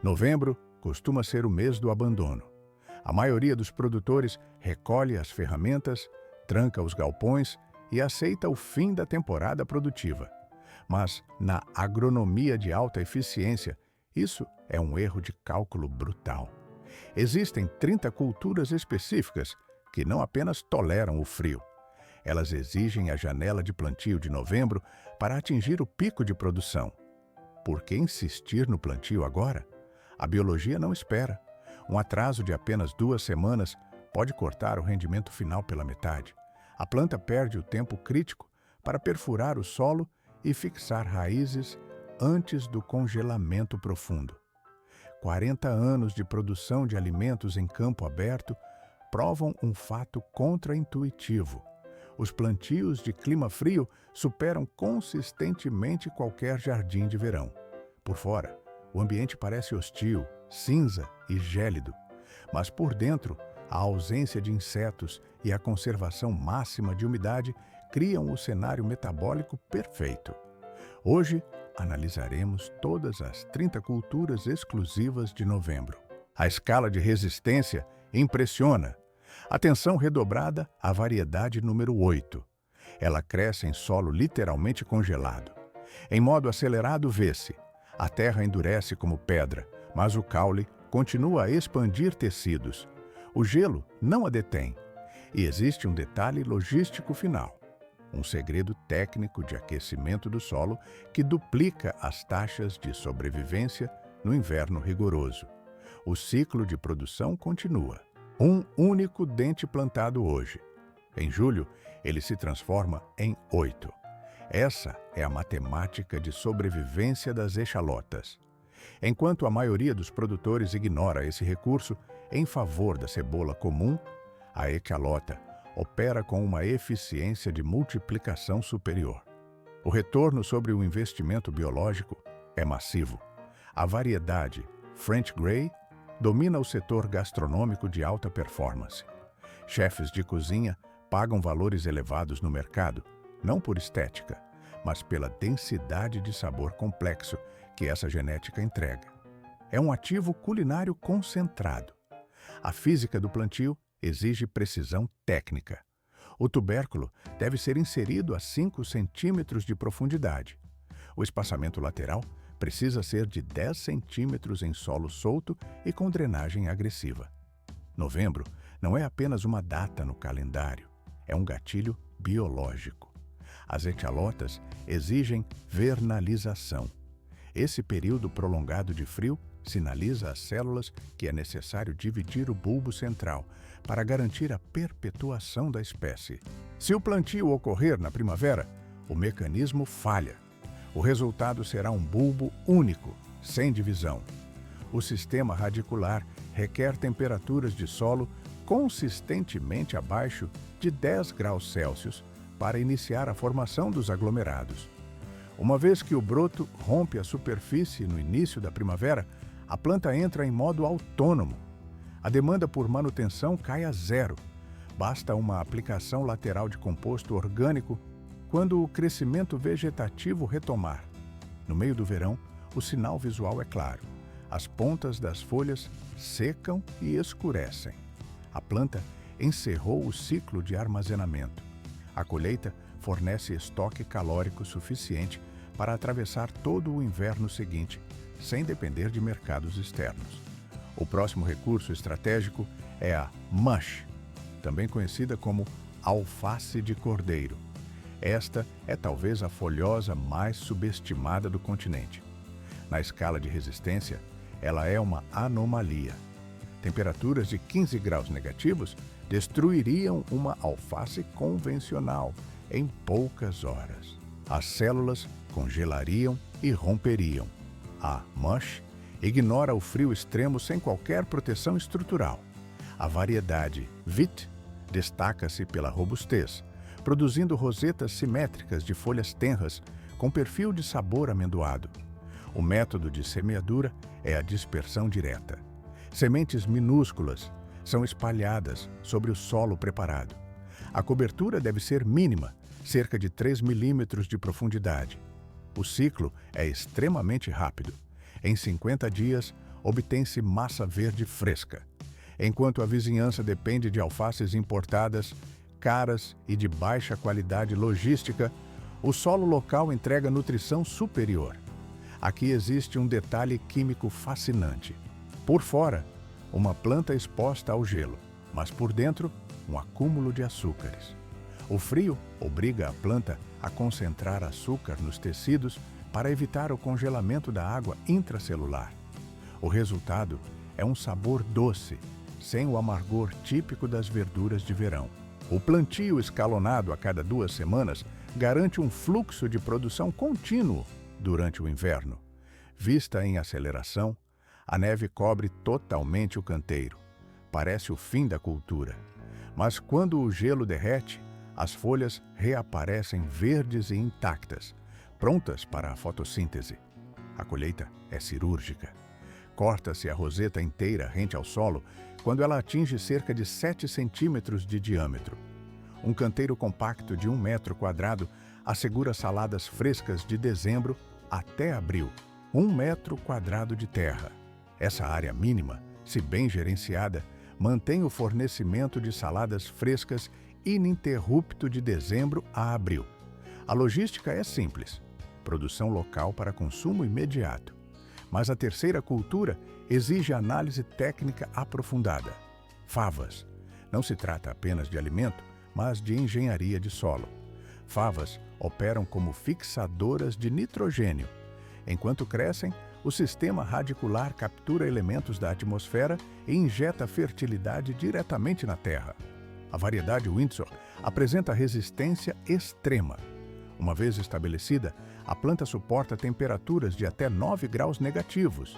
Novembro costuma ser o mês do abandono. A maioria dos produtores recolhe as ferramentas, tranca os galpões e aceita o fim da temporada produtiva. Mas, na agronomia de alta eficiência, isso é um erro de cálculo brutal. Existem 30 culturas específicas que não apenas toleram o frio. Elas exigem a janela de plantio de novembro para atingir o pico de produção. Por que insistir no plantio agora? A biologia não espera. Um atraso de apenas 2 semanas pode cortar o rendimento final pela metade. A planta perde o tempo crítico para perfurar o solo e fixar raízes antes do congelamento profundo. 40 anos de produção de alimentos em campo aberto provam um fato contraintuitivo. Os plantios de clima frio superam consistentemente qualquer jardim de verão. Por fora, o ambiente parece hostil, cinza e gélido, mas por dentro, a ausência de insetos e a conservação máxima de umidade criam o cenário metabólico perfeito. Hoje, analisaremos todas as 30 culturas exclusivas de novembro. A escala de resistência impressiona. Atenção redobrada à variedade número 8. Ela cresce em solo literalmente congelado. Em modo acelerado, vê-se: a terra endurece como pedra, mas o caule continua a expandir tecidos. O gelo não a detém. E existe um detalhe logístico final: um segredo técnico de aquecimento do solo que duplica as taxas de sobrevivência no inverno rigoroso. O ciclo de produção continua. Um único dente plantado hoje. Em julho, ele se transforma em 8. Essa é a matemática de sobrevivência das echalotas. Enquanto a maioria dos produtores ignora esse recurso em favor da cebola comum, a echalota opera com uma eficiência de multiplicação superior. O retorno sobre o investimento biológico é massivo. A variedade French Grey domina o setor gastronômico de alta performance. Chefes de cozinha pagam valores elevados no mercado, não por estética, mas pela densidade de sabor complexo que essa genética entrega. É um ativo culinário concentrado. A física do plantio exige precisão técnica. O tubérculo deve ser inserido a 5 centímetros de profundidade. O espaçamento lateral precisa ser de 10 centímetros em solo solto e com drenagem agressiva. Novembro não é apenas uma data no calendário, é um gatilho biológico. As echalotas exigem vernalização. Esse período prolongado de frio sinaliza às células que é necessário dividir o bulbo central para garantir a perpetuação da espécie. Se o plantio ocorrer na primavera, o mecanismo falha. O resultado será um bulbo único, sem divisão. O sistema radicular requer temperaturas de solo consistentemente abaixo de 10 graus Celsius para iniciar a formação dos aglomerados. Uma vez que o broto rompe a superfície no início da primavera, a planta entra em modo autônomo. A demanda por manutenção cai a zero. Basta uma aplicação lateral de composto orgânico quando o crescimento vegetativo retomar. No meio do verão, o sinal visual é claro. As pontas das folhas secam e escurecem. A planta encerrou o ciclo de armazenamento. A colheita fornece estoque calórico suficiente para atravessar todo o inverno seguinte, sem depender de mercados externos. O próximo recurso estratégico é a mush, também conhecida como alface de cordeiro. Esta é talvez a folhosa mais subestimada do continente. Na escala de resistência, ela é uma anomalia. Temperaturas de 15 graus negativos destruiriam uma alface convencional em poucas horas. As células congelariam e romperiam. A mush ignora o frio extremo sem qualquer proteção estrutural. A variedade Vit destaca-se pela robustez, produzindo rosetas simétricas de folhas tenras com perfil de sabor amendoado. O método de semeadura é a dispersão direta. Sementes minúsculas são espalhadas sobre o solo preparado. A cobertura deve ser mínima, cerca de 3 milímetros de profundidade. O ciclo é extremamente rápido. Em 50 dias, obtém-se massa verde fresca. Enquanto a vizinhança depende de alfaces importadas, caras e de baixa qualidade logística, o solo local entrega nutrição superior. Aqui existe um detalhe químico fascinante. Por fora, uma planta exposta ao gelo, mas por dentro, um acúmulo de açúcares. O frio obriga a planta a concentrar açúcar nos tecidos para evitar o congelamento da água intracelular. O resultado é um sabor doce, sem o amargor típico das verduras de verão. O plantio escalonado a cada 2 semanas garante um fluxo de produção contínuo durante o inverno. Vista em aceleração, a neve cobre totalmente o canteiro. Parece o fim da cultura. Mas quando o gelo derrete, as folhas reaparecem verdes e intactas, prontas para a fotossíntese. A colheita é cirúrgica. Corta-se a roseta inteira rente ao solo quando ela atinge cerca de 7 centímetros de diâmetro. Um canteiro compacto de 1 metro quadrado assegura saladas frescas de dezembro até abril. 1 metro quadrado de terra. Essa área mínima, se bem gerenciada, mantém o fornecimento de saladas frescas ininterrupto de dezembro a abril. A logística é simples. Produção local para consumo imediato. Mas a terceira cultura exige análise técnica aprofundada. Favas. Não se trata apenas de alimento, mas de engenharia de solo. Favas operam como fixadoras de nitrogênio. Enquanto crescem, o sistema radicular captura elementos da atmosfera e injeta fertilidade diretamente na terra. A variedade Windsor apresenta resistência extrema. Uma vez estabelecida, a planta suporta temperaturas de até 9 graus negativos.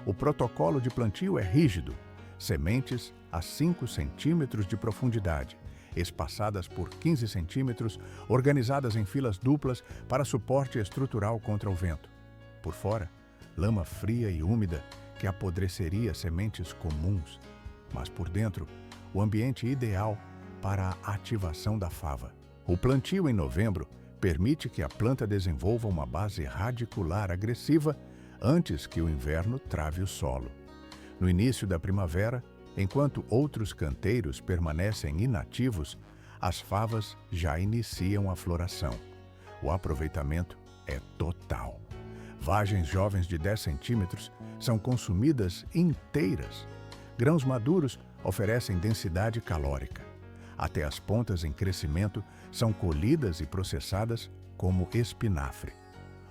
O protocolo de plantio é rígido. Sementes a 5 centímetros de profundidade, espaçadas por 15 centímetros, organizadas em filas duplas para suporte estrutural contra o vento. Por fora, lama fria e úmida que apodreceria sementes comuns. Mas por dentro, o ambiente ideal para a ativação da fava. O plantio em novembro permite que a planta desenvolva uma base radicular agressiva antes que o inverno trave o solo. No início da primavera, enquanto outros canteiros permanecem inativos, as favas já iniciam a floração. O aproveitamento é total. Vagens jovens de 10 centímetros são consumidas inteiras. Grãos maduros oferecem densidade calórica. Até as pontas em crescimento são colhidas e processadas como espinafre.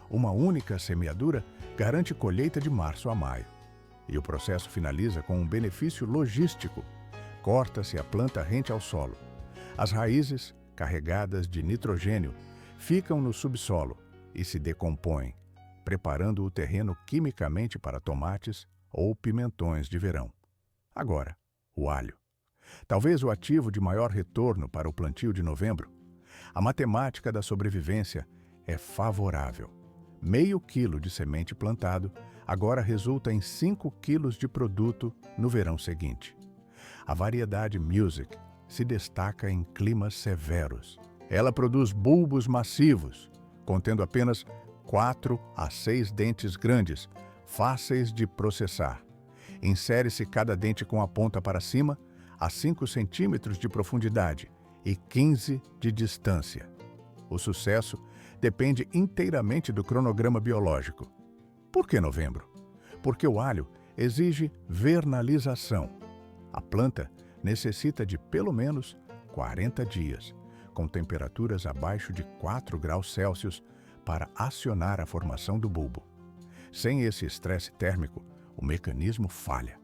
Uma única semeadura garante colheita de março a maio. E o processo finaliza com um benefício logístico. Corta-se a planta rente ao solo. As raízes, carregadas de nitrogênio, ficam no subsolo e se decompõem, preparando o terreno quimicamente para tomates ou pimentões de verão. Agora, o alho. Talvez o ativo de maior retorno para o plantio de novembro. A matemática da sobrevivência é favorável. Meio quilo de semente plantado agora resulta em 5 quilos de produto no verão seguinte. A variedade Music se destaca em climas severos. Ela produz bulbos massivos, contendo apenas 4 a 6 dentes grandes, fáceis de processar. Insere-se cada dente com a ponta para cima, a 5 centímetros de profundidade e 15 de distância. O sucesso depende inteiramente do cronograma biológico. Por que novembro? Porque o alho exige vernalização. A planta necessita de pelo menos 40 dias, com temperaturas abaixo de 4 graus Celsius, para acionar a formação do bulbo. Sem esse estresse térmico, o mecanismo falha.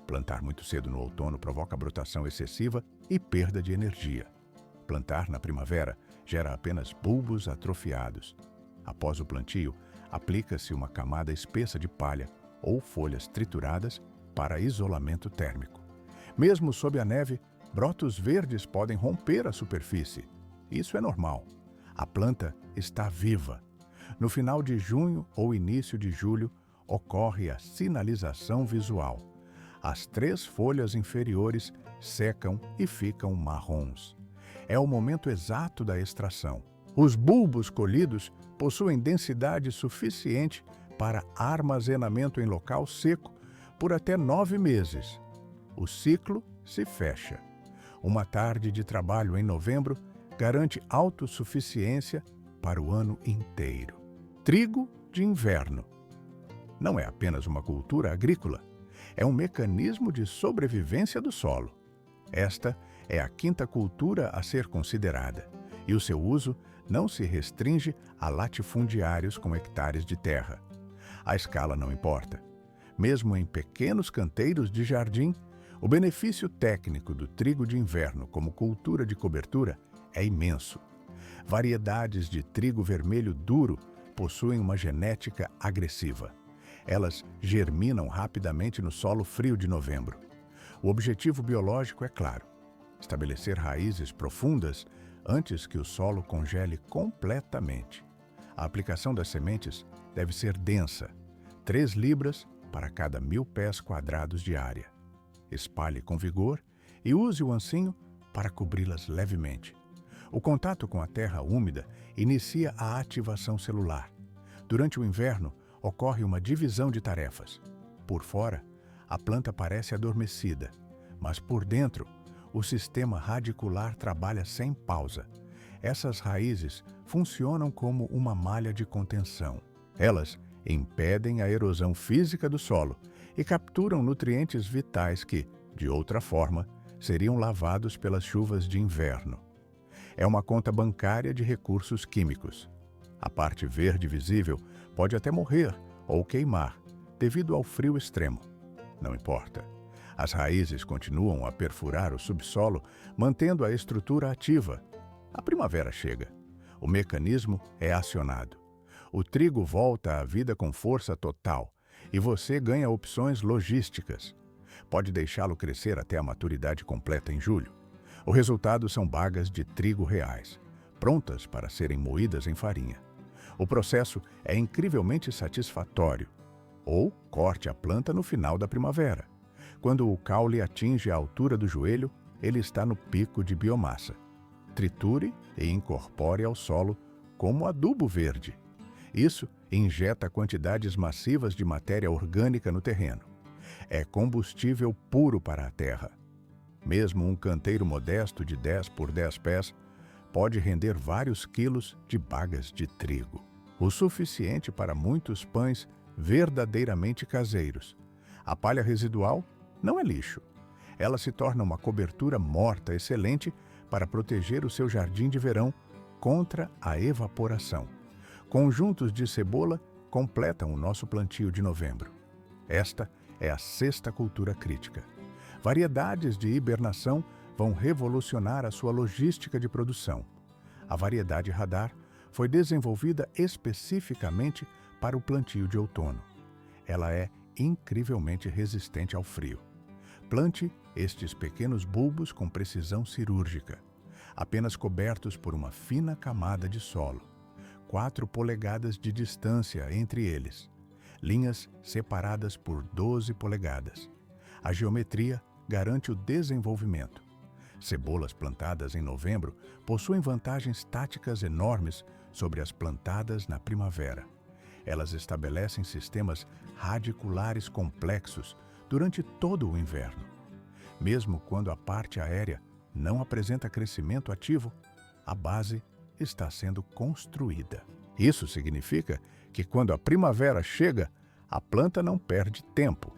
Plantar muito cedo no outono provoca brotação excessiva e perda de energia. Plantar na primavera gera apenas bulbos atrofiados. Após o plantio, aplica-se uma camada espessa de palha ou folhas trituradas para isolamento térmico. Mesmo sob a neve, brotos verdes podem romper a superfície. Isso é normal. A planta está viva. No final de junho ou início de julho, ocorre a sinalização visual. As 3 folhas inferiores secam e ficam marrons. É o momento exato da extração. Os bulbos colhidos possuem densidade suficiente para armazenamento em local seco, por até 9 meses. O ciclo se fecha. Uma tarde de trabalho em novembro garante autossuficiência para o ano inteiro. Trigo de inverno. Não é apenas uma cultura agrícola, é um mecanismo de sobrevivência do solo. Esta é a quinta cultura a ser considerada, e o seu uso não se restringe a latifundiários com hectares de terra. A escala não importa. Mesmo em pequenos canteiros de jardim, o benefício técnico do trigo de inverno como cultura de cobertura é imenso. Variedades de trigo vermelho duro possuem uma genética agressiva. Elas germinam rapidamente no solo frio de novembro. O objetivo biológico é claro: estabelecer raízes profundas antes que o solo congele completamente. A aplicação das sementes deve ser densa, 3 libras para cada 1.000 pés quadrados de área. Espalhe com vigor e use o ancinho para cobri-las levemente. O contato com a terra úmida inicia a ativação celular. Durante o inverno, ocorre uma divisão de tarefas. Por fora, a planta parece adormecida, mas por dentro, o sistema radicular trabalha sem pausa. Essas raízes funcionam como uma malha de contenção. Elas impedem a erosão física do solo e capturam nutrientes vitais que, de outra forma, seriam lavados pelas chuvas de inverno. É uma conta bancária de recursos químicos. A parte verde visível pode até morrer ou queimar devido ao frio extremo. Não importa. As raízes continuam a perfurar o subsolo, mantendo a estrutura ativa. A primavera chega. O mecanismo é acionado. O trigo volta à vida com força total e você ganha opções logísticas. Pode deixá-lo crescer até a maturidade completa em julho. O resultado são bagas de trigo reais, prontas para serem moídas em farinha. O processo é incrivelmente satisfatório. Ou corte a planta no final da primavera. Quando o caule atinge a altura do joelho, ele está no pico de biomassa. Triture e incorpore ao solo como adubo verde. Isso injeta quantidades massivas de matéria orgânica no terreno. É combustível puro para a terra. Mesmo um canteiro modesto de 10 por 10 pés pode render vários quilos de bagas de trigo. O suficiente para muitos pães verdadeiramente caseiros. A palha residual não é lixo. Ela se torna uma cobertura morta excelente para proteger o seu jardim de verão contra a evaporação. Conjuntos de cebola completam o nosso plantio de novembro. Esta é a sexta cultura crítica. Variedades de hibernação vão revolucionar a sua logística de produção. A variedade radar foi desenvolvida especificamente para o plantio de outono. Ela é incrivelmente resistente ao frio. Plante estes pequenos bulbos com precisão cirúrgica, apenas cobertos por uma fina camada de solo, 4 polegadas de distância entre eles, linhas separadas por 12 polegadas. A geometria garante o desenvolvimento. Cebolas plantadas em novembro possuem vantagens táticas enormes sobre as plantadas na primavera. Elas estabelecem sistemas radiculares complexos durante todo o inverno. Mesmo quando a parte aérea não apresenta crescimento ativo, a base está sendo construída. Isso significa que quando a primavera chega, a planta não perde tempo.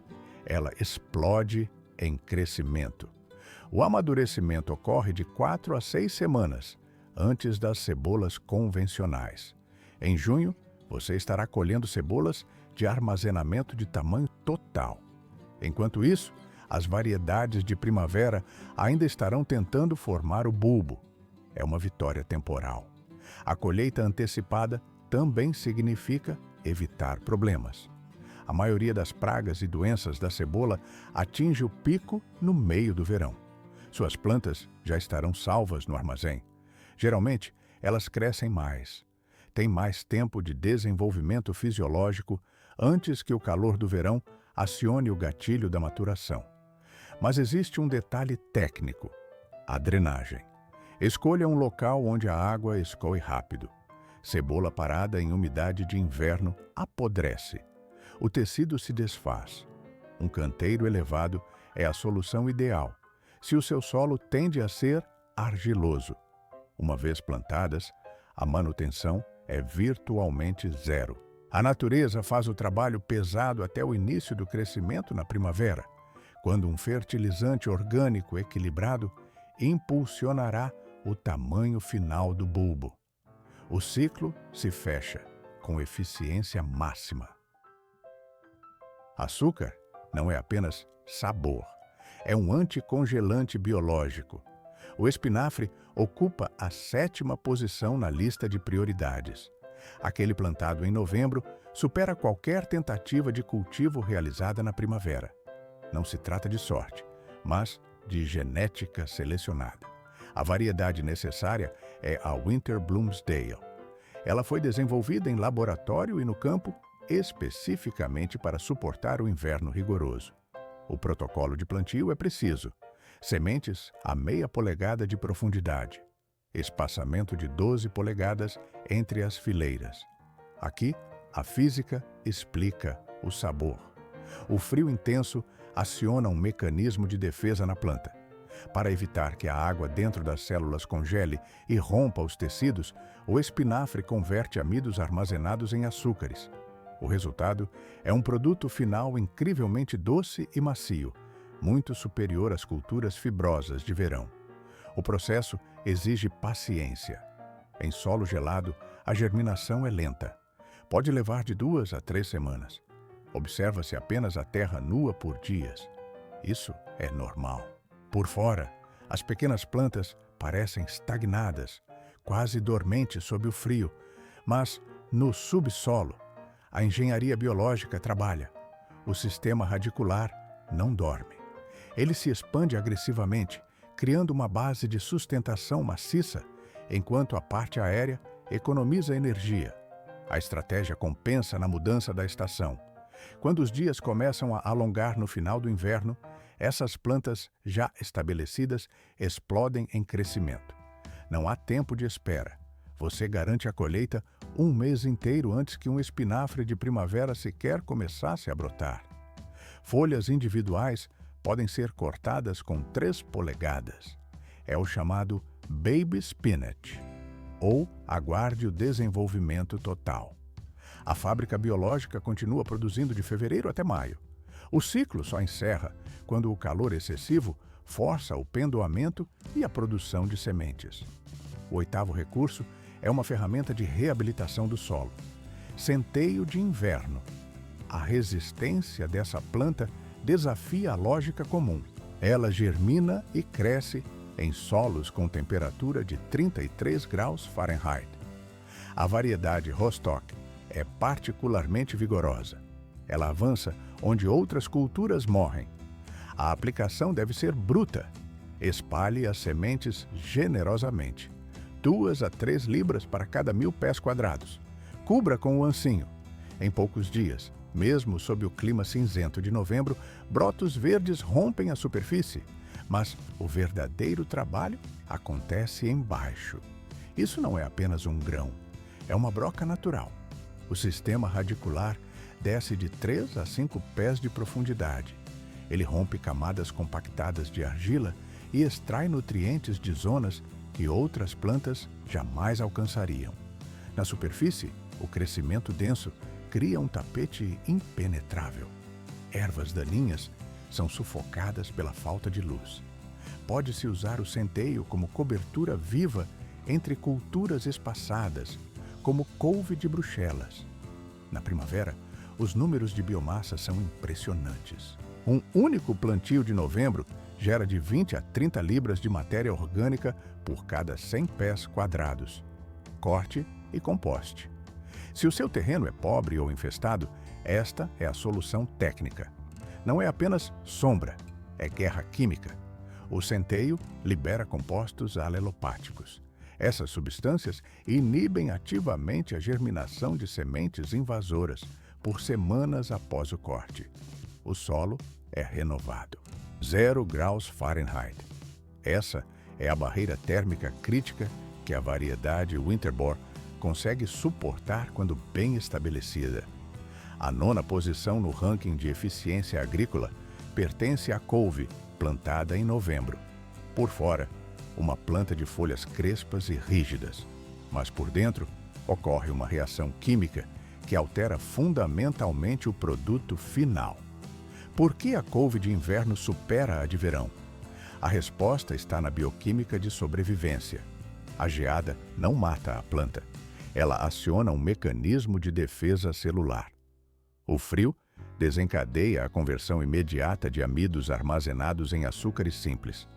Ela explode em crescimento. O amadurecimento ocorre de 4 a 6 semanas antes das cebolas convencionais. Em junho, você estará colhendo cebolas de armazenamento de tamanho total. Enquanto isso, as variedades de primavera ainda estarão tentando formar o bulbo. É uma vitória temporal. A colheita antecipada também significa evitar problemas. A maioria das pragas e doenças da cebola atinge o pico no meio do verão. Suas plantas já estarão salvas no armazém. Geralmente, elas crescem mais. Têm mais tempo de desenvolvimento fisiológico antes que o calor do verão acione o gatilho da maturação. Mas existe um detalhe técnico: a drenagem. Escolha um local onde a água escoe rápido. Cebola parada em umidade de inverno apodrece. O tecido se desfaz. Um canteiro elevado é a solução ideal, se o seu solo tende a ser argiloso. Uma vez plantadas, a manutenção é virtualmente zero. A natureza faz o trabalho pesado até o início do crescimento na primavera, quando um fertilizante orgânico equilibrado impulsionará o tamanho final do bulbo. O ciclo se fecha com eficiência máxima. Açúcar não é apenas sabor, é um anticongelante biológico. O espinafre ocupa a 7ª posição na lista de prioridades. Aquele plantado em novembro supera qualquer tentativa de cultivo realizada na primavera. Não se trata de sorte, mas de genética selecionada. A variedade necessária é a Winter Bloomsdale. Ela foi desenvolvida em laboratório e no campo especificamente para suportar o inverno rigoroso. O protocolo de plantio é preciso. Sementes a meia polegada de profundidade. Espaçamento de 12 polegadas entre as fileiras. Aqui, a física explica o sabor. O frio intenso aciona um mecanismo de defesa na planta. Para evitar que a água dentro das células congele e rompa os tecidos, o espinafre converte amidos armazenados em açúcares. O resultado é um produto final incrivelmente doce e macio, muito superior às culturas fibrosas de verão. O processo exige paciência. Em solo gelado, a germinação é lenta. Pode levar de 2 a 3 semanas. Observa-se apenas a terra nua por dias. Isso é normal. Por fora, as pequenas plantas parecem estagnadas, quase dormentes sob o frio, mas no subsolo, a engenharia biológica trabalha. O sistema radicular não dorme. Ele se expande agressivamente, criando uma base de sustentação maciça, enquanto a parte aérea economiza energia. A estratégia compensa na mudança da estação. Quando os dias começam a alongar no final do inverno, essas plantas já estabelecidas explodem em crescimento. Não há tempo de espera. Você garante a colheita 1 mês inteiro antes que um espinafre de primavera sequer começasse a brotar. Folhas individuais podem ser cortadas com 3 polegadas. É o chamado Baby Spinach, ou aguarde o desenvolvimento total. A fábrica biológica continua produzindo de fevereiro até maio. O ciclo só encerra quando o calor excessivo força o pendoamento e a produção de sementes. O 8º recurso é uma ferramenta de reabilitação do solo. Centeio de inverno. A resistência dessa planta desafia a lógica comum. Ela germina e cresce em solos com temperatura de 33 graus Fahrenheit. A variedade Rostock é particularmente vigorosa. Ela avança onde outras culturas morrem. A aplicação deve ser bruta. Espalhe as sementes generosamente. 2 a 3 libras para cada 1000 pés quadrados. Cubra com o ancinho. Em poucos dias, mesmo sob o clima cinzento de novembro, brotos verdes rompem a superfície. Mas o verdadeiro trabalho acontece embaixo. Isso não é apenas um grão. É uma broca natural. O sistema radicular desce de 3 a 5 pés de profundidade. Ele rompe camadas compactadas de argila e extrai nutrientes de zonas que outras plantas jamais alcançariam. Na superfície, o crescimento denso cria um tapete impenetrável. Ervas daninhas são sufocadas pela falta de luz. Pode-se usar o centeio como cobertura viva entre culturas espaçadas, como couve de Bruxelas. Na primavera, os números de biomassa são impressionantes. Um único plantio de novembro gera de 20 a 30 libras de matéria orgânica por cada 100 pés quadrados. Corte e composte. Se o seu terreno é pobre ou infestado, esta é a solução técnica. Não é apenas sombra, é guerra química. O centeio libera compostos alelopáticos. Essas substâncias inibem ativamente a germinação de sementes invasoras por semanas após o corte. O solo é renovado. 0 graus Fahrenheit. Essa é a barreira térmica crítica que a variedade Winterbor consegue suportar quando bem estabelecida. A nona posição no ranking de eficiência agrícola pertence à couve, plantada em novembro. Por fora, uma planta de folhas crespas e rígidas, mas por dentro ocorre uma reação química que altera fundamentalmente o produto final. Por que a couve de inverno supera a de verão? A resposta está na bioquímica de sobrevivência. A geada não mata a planta. Ela aciona um mecanismo de defesa celular. O frio desencadeia a conversão imediata de amidos armazenados em açúcares simples.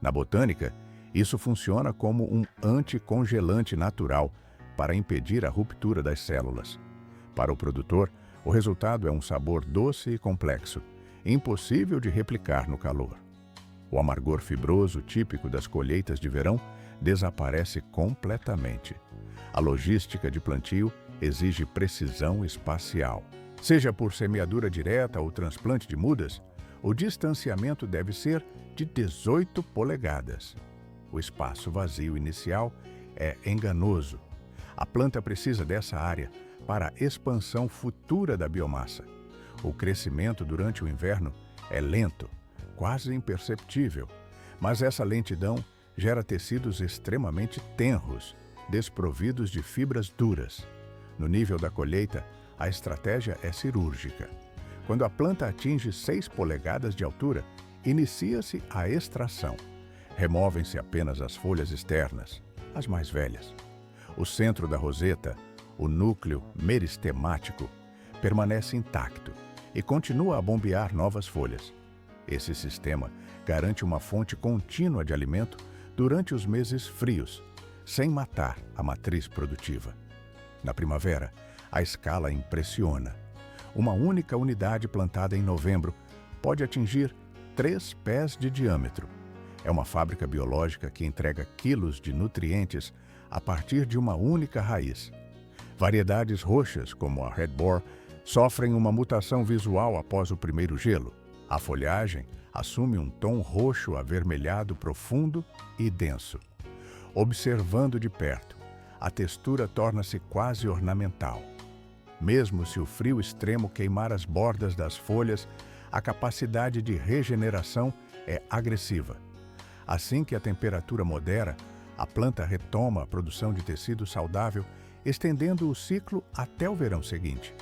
Na botânica, isso funciona como um anticongelante natural para impedir a ruptura das células. Para o produtor, o resultado é um sabor doce e complexo, impossível de replicar no calor. O amargor fibroso típico das colheitas de verão desaparece completamente. A logística de plantio exige precisão espacial. Seja por semeadura direta ou transplante de mudas, o distanciamento deve ser de 18 polegadas. O espaço vazio inicial é enganoso. A planta precisa dessa área para a expansão futura da biomassa. O crescimento durante o inverno é lento, quase imperceptível, mas essa lentidão gera tecidos extremamente tenros, desprovidos de fibras duras. No nível da colheita, a estratégia é cirúrgica. Quando a planta atinge 6 polegadas de altura, inicia-se a extração. Removem-se apenas as folhas externas, as mais velhas. O centro da roseta, o núcleo meristemático, permanece intacto e continua a bombear novas folhas. Esse sistema garante uma fonte contínua de alimento durante os meses frios, sem matar a matriz produtiva. Na primavera, a escala impressiona. Uma única unidade plantada em novembro pode atingir 3 pés de diâmetro. É uma fábrica biológica que entrega quilos de nutrientes a partir de uma única raiz. Variedades roxas, como a Red Boar, sofrem uma mutação visual após o primeiro gelo. A folhagem assume um tom roxo avermelhado profundo e denso. Observando de perto, a textura torna-se quase ornamental. Mesmo se o frio extremo queimar as bordas das folhas, a capacidade de regeneração é agressiva. Assim que a temperatura modera, a planta retoma a produção de tecido saudável, estendendo o ciclo até o verão seguinte.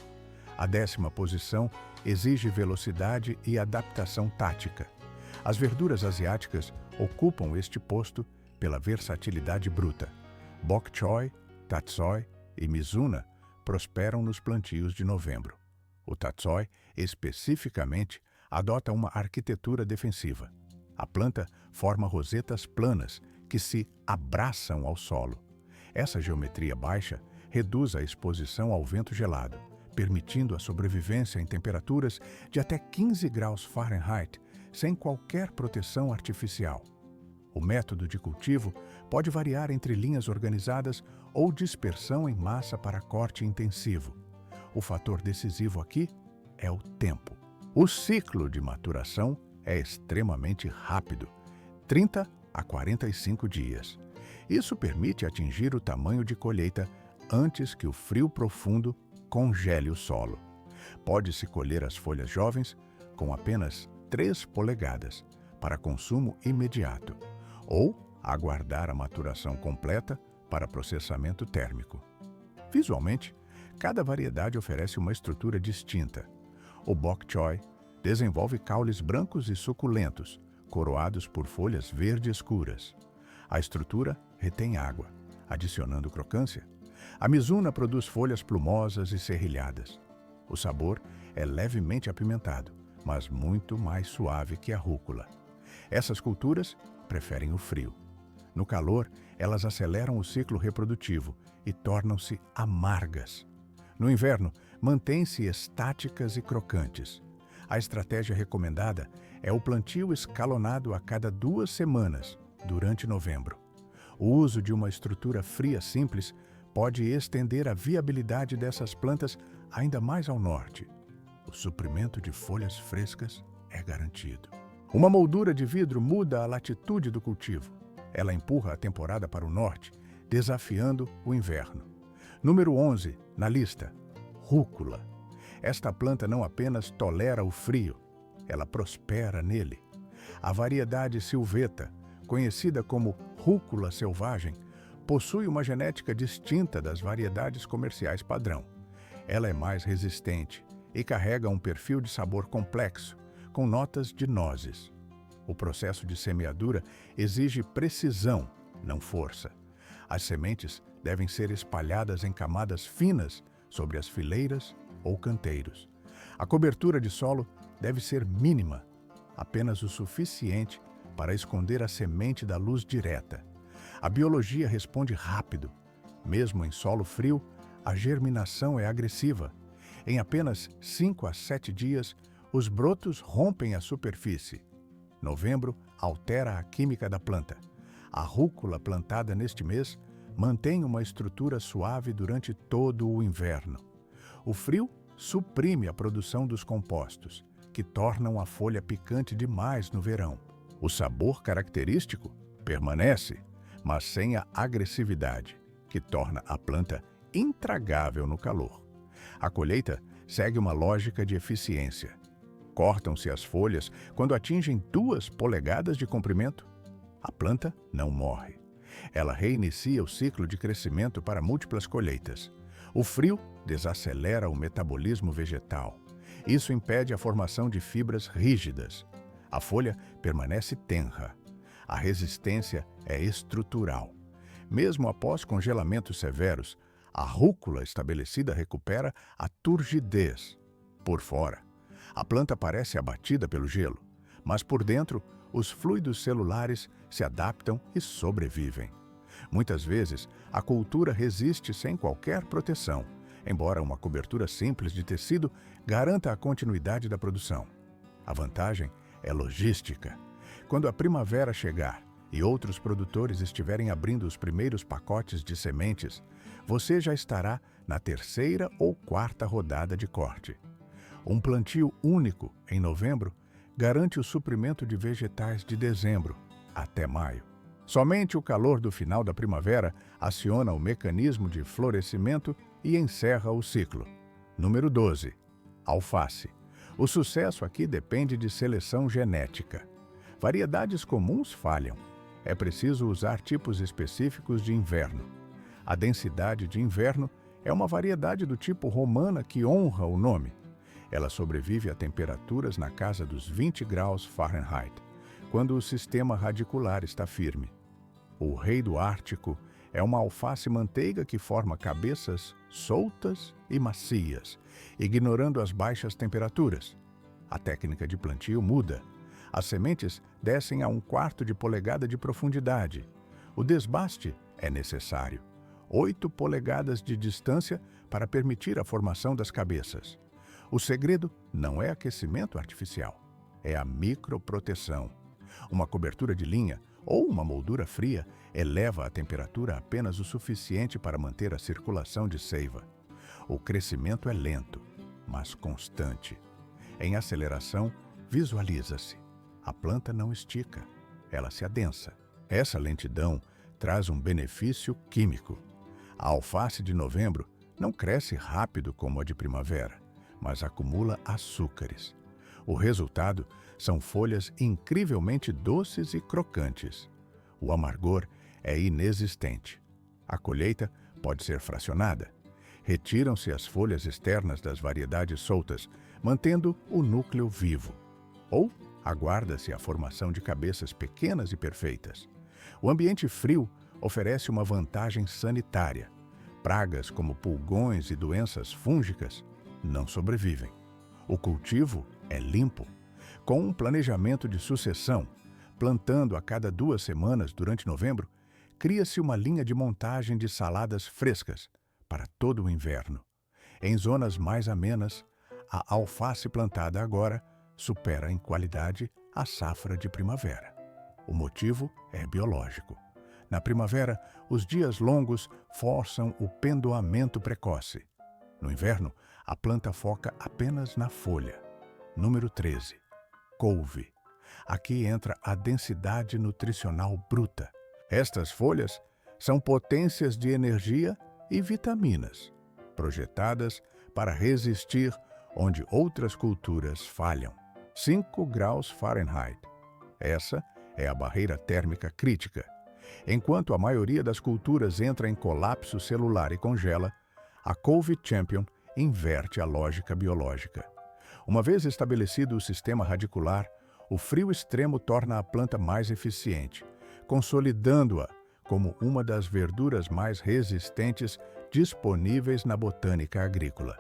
A 10ª posição exige velocidade e adaptação tática. As verduras asiáticas ocupam este posto pela versatilidade bruta. Bok choy, tatsoi e mizuna prosperam nos plantios de novembro. O tatsoi, especificamente, adota uma arquitetura defensiva. A planta forma rosetas planas que se abraçam ao solo. Essa geometria baixa reduz a exposição ao vento gelado, permitindo a sobrevivência em temperaturas de até 15 graus Fahrenheit, sem qualquer proteção artificial. O método de cultivo pode variar entre linhas organizadas ou dispersão em massa para corte intensivo. O fator decisivo aqui é o tempo. O ciclo de maturação é extremamente rápido, 30 a 45 dias. Isso permite atingir o tamanho de colheita antes que o frio profundo congele o solo. Pode-se colher as folhas jovens com apenas 3 polegadas para consumo imediato, ou aguardar a maturação completa para processamento térmico. Visualmente, cada variedade oferece uma estrutura distinta. O bok choy desenvolve caules brancos e suculentos, coroados por folhas verde escuras. A estrutura retém água, adicionando crocância. A mizuna produz folhas plumosas e serrilhadas. O sabor é levemente apimentado, mas muito mais suave que a rúcula. Essas culturas preferem o frio. No calor, elas aceleram o ciclo reprodutivo e tornam-se amargas. No inverno, mantêm-se estáticas e crocantes. A estratégia recomendada é o plantio escalonado a cada 2 semanas, durante novembro. O uso de uma estrutura fria simples pode estender a viabilidade dessas plantas ainda mais ao norte. O suprimento de folhas frescas é garantido. Uma moldura de vidro muda a latitude do cultivo. Ela empurra a temporada para o norte, desafiando o inverno. Número 11 na lista, rúcula. Esta planta não apenas tolera o frio, ela prospera nele. A variedade silveta, conhecida como rúcula selvagem, possui uma genética distinta das variedades comerciais padrão. Ela é mais resistente e carrega um perfil de sabor complexo, com notas de nozes. O processo de semeadura exige precisão, não força. As sementes devem ser espalhadas em camadas finas sobre as fileiras ou canteiros. A cobertura de solo deve ser mínima, apenas o suficiente para esconder a semente da luz direta. A biologia responde rápido. Mesmo em solo frio, a germinação é agressiva. Em apenas 5 a 7 dias, os brotos rompem a superfície. Novembro altera a química da planta. A rúcula plantada neste mês mantém uma estrutura suave durante todo o inverno. O frio suprime a produção dos compostos, que tornam a folha picante demais no verão. O sabor característico permanece, mas sem a agressividade, que torna a planta intragável no calor. A colheita segue uma lógica de eficiência. Cortam-se as folhas quando atingem 2 polegadas de comprimento. A planta não morre. Ela reinicia o ciclo de crescimento para múltiplas colheitas. O frio desacelera o metabolismo vegetal. Isso impede a formação de fibras rígidas. A folha permanece tenra. A resistência é estrutural. Mesmo após congelamentos severos, a rúcula estabelecida recupera a turgidez. Por fora, a planta parece abatida pelo gelo, mas por dentro, os fluidos celulares se adaptam e sobrevivem. Muitas vezes, a cultura resiste sem qualquer proteção, embora uma cobertura simples de tecido garanta a continuidade da produção. A vantagem é logística. Quando a primavera chegar e outros produtores estiverem abrindo os primeiros pacotes de sementes, você já estará na 3ª ou 4ª rodada de corte. Um plantio único, em novembro, garante o suprimento de vegetais de dezembro até maio. Somente o calor do final da primavera aciona o mecanismo de florescimento e encerra o ciclo. Número 12. Alface. O sucesso aqui depende de seleção genética. Variedades comuns falham. É preciso usar tipos específicos de inverno. A densidade de inverno é uma variedade do tipo romana que honra o nome. Ela sobrevive a temperaturas na casa dos 20 graus Fahrenheit, quando o sistema radicular está firme. O rei do Ártico é uma alface manteiga que forma cabeças soltas e macias, ignorando as baixas temperaturas. A técnica de plantio muda. As sementes descem a 1/4 de polegada de profundidade. O desbaste é necessário. 8 polegadas de distância para permitir a formação das cabeças. O segredo não é aquecimento artificial, é a microproteção. Uma cobertura de linha ou uma moldura fria eleva a temperatura apenas o suficiente para manter a circulação de seiva. O crescimento é lento, mas constante. Em aceleração, visualiza-se. A planta não estica, ela se adensa. Essa lentidão traz um benefício químico. A alface de novembro não cresce rápido como a de primavera, mas acumula açúcares. O resultado são folhas incrivelmente doces e crocantes. O amargor é inexistente. A colheita pode ser fracionada. Retiram-se as folhas externas das variedades soltas, mantendo o núcleo vivo. Ou aguarda-se a formação de cabeças pequenas e perfeitas. O ambiente frio oferece uma vantagem sanitária. Pragas como pulgões e doenças fúngicas não sobrevivem. O cultivo é limpo. Com um planejamento de sucessão, plantando a cada 2 semanas durante novembro, cria-se uma linha de montagem de saladas frescas para todo o inverno. Em zonas mais amenas, a alface plantada agora supera em qualidade a safra de primavera. O motivo é biológico. Na primavera, os dias longos forçam o pendoamento precoce. No inverno, a planta foca apenas na folha. Número 13. Couve. Aqui entra a densidade nutricional bruta. Estas folhas são potências de energia e vitaminas, projetadas para resistir onde outras culturas falham. 5 graus Fahrenheit. Essa é a barreira térmica crítica. Enquanto a maioria das culturas entra em colapso celular e congela, a Couve Champion inverte a lógica biológica. Uma vez estabelecido o sistema radicular, o frio extremo torna a planta mais eficiente, consolidando-a como uma das verduras mais resistentes disponíveis na botânica agrícola.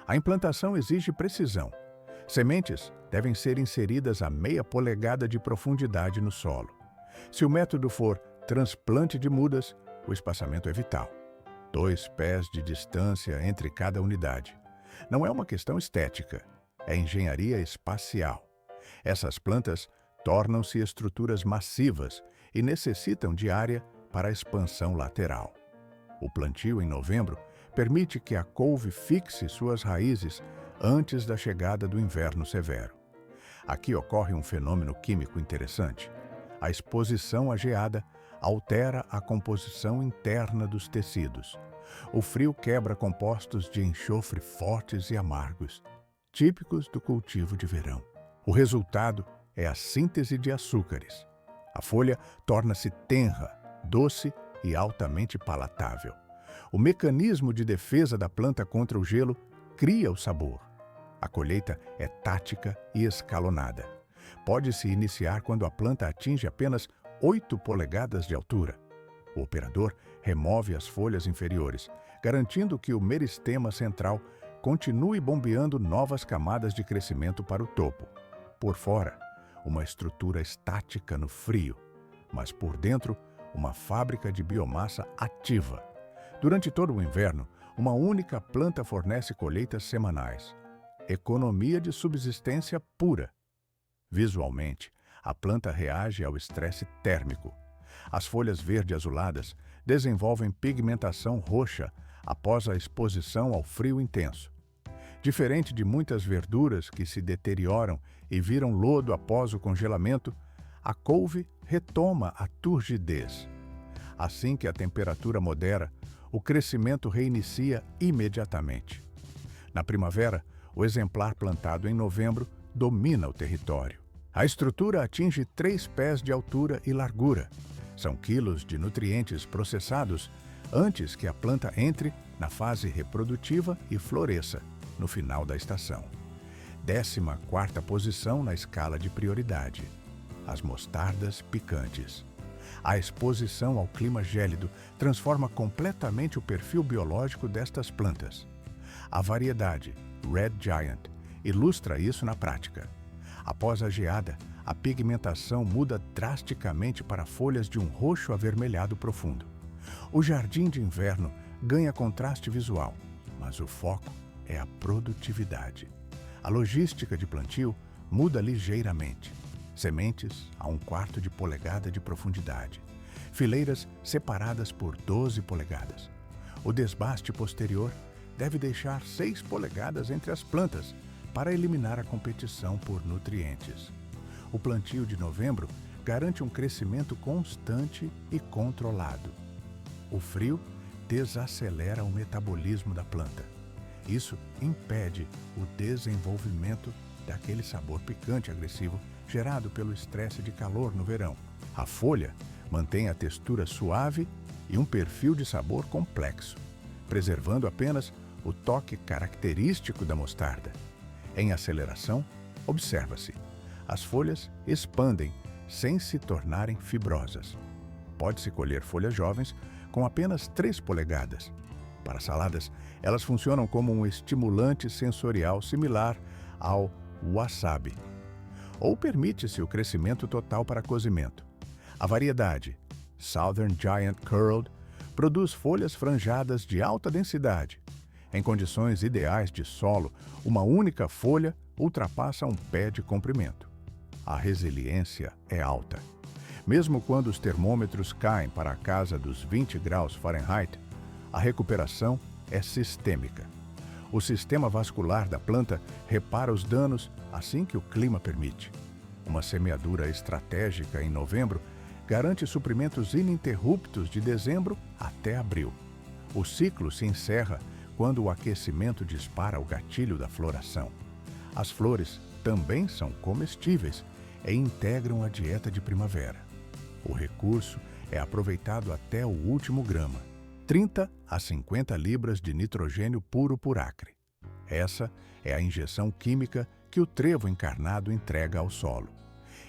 A implantação exige precisão. Sementes devem ser inseridas a meia polegada de profundidade no solo. Se o método for transplante de mudas, o espaçamento é vital. 2 pés de distância entre cada unidade. Não é uma questão estética, é engenharia espacial. Essas plantas tornam-se estruturas massivas e necessitam de área para a expansão lateral. O plantio em novembro permite que a couve fixe suas raízes antes da chegada do inverno severo. Aqui ocorre um fenômeno químico interessante. A exposição à geada altera a composição interna dos tecidos. O frio quebra compostos de enxofre fortes e amargos, típicos do cultivo de verão. O resultado é a síntese de açúcares. A folha torna-se tenra, doce e altamente palatável. O mecanismo de defesa da planta contra o gelo cria o sabor. A colheita é tática e escalonada. Pode-se iniciar quando a planta atinge apenas 8 polegadas de altura. O operador remove as folhas inferiores, garantindo que o meristema central continue bombeando novas camadas de crescimento para o topo. Por fora, uma estrutura estática no frio, mas por dentro, uma fábrica de biomassa ativa. Durante todo o inverno, uma única planta fornece colheitas semanais. Economia de subsistência pura. Visualmente, a planta reage ao estresse térmico. As folhas verde-azuladas desenvolvem pigmentação roxa após a exposição ao frio intenso. Diferente de muitas verduras que se deterioram e viram lodo após o congelamento, a couve retoma a turgidez. Assim que a temperatura modera, o crescimento reinicia imediatamente. Na primavera, o exemplar plantado em novembro domina o território. A estrutura atinge 3 pés de altura e largura. São quilos de nutrientes processados antes que a planta entre na fase reprodutiva e floresça, no final da estação. 14ª posição na escala de prioridade. As mostardas picantes. A exposição ao clima gélido transforma completamente o perfil biológico destas plantas. A variedade Red Giant ilustra isso na prática. Após a geada, a pigmentação muda drasticamente para folhas de um roxo avermelhado profundo. O jardim de inverno ganha contraste visual, mas o foco é a produtividade. A logística de plantio muda ligeiramente. Sementes a 1/4 de polegada de profundidade. Fileiras separadas por 12 polegadas. O desbaste posterior deve deixar 6 polegadas entre as plantas para eliminar a competição por nutrientes. O plantio de novembro garante um crescimento constante e controlado. O frio desacelera o metabolismo da planta. Isso impede o desenvolvimento daquele sabor picante agressivo gerado pelo estresse de calor no verão. A folha mantém a textura suave e um perfil de sabor complexo, preservando apenas o toque característico da mostarda. Em aceleração, observa-se. As folhas expandem sem se tornarem fibrosas. Pode-se colher folhas jovens com apenas 3 polegadas. Para saladas, elas funcionam como um estimulante sensorial similar ao wasabi. Ou permite-se o crescimento total para cozimento. A variedade Southern Giant Curled produz folhas franjadas de alta densidade. Em condições ideais de solo, uma única folha ultrapassa 1 pé de comprimento. A resiliência é alta. Mesmo quando os termômetros caem para a casa dos 20 graus Fahrenheit, a recuperação é sistêmica. O sistema vascular da planta repara os danos assim que o clima permite. Uma semeadura estratégica em novembro garante suprimentos ininterruptos de dezembro até abril. O ciclo se encerra quando o aquecimento dispara o gatilho da floração. As flores também são comestíveis e integram a dieta de primavera. O recurso é aproveitado até o último grama, 30 a 50 libras de nitrogênio puro por acre. Essa é a injeção química que o trevo encarnado entrega ao solo.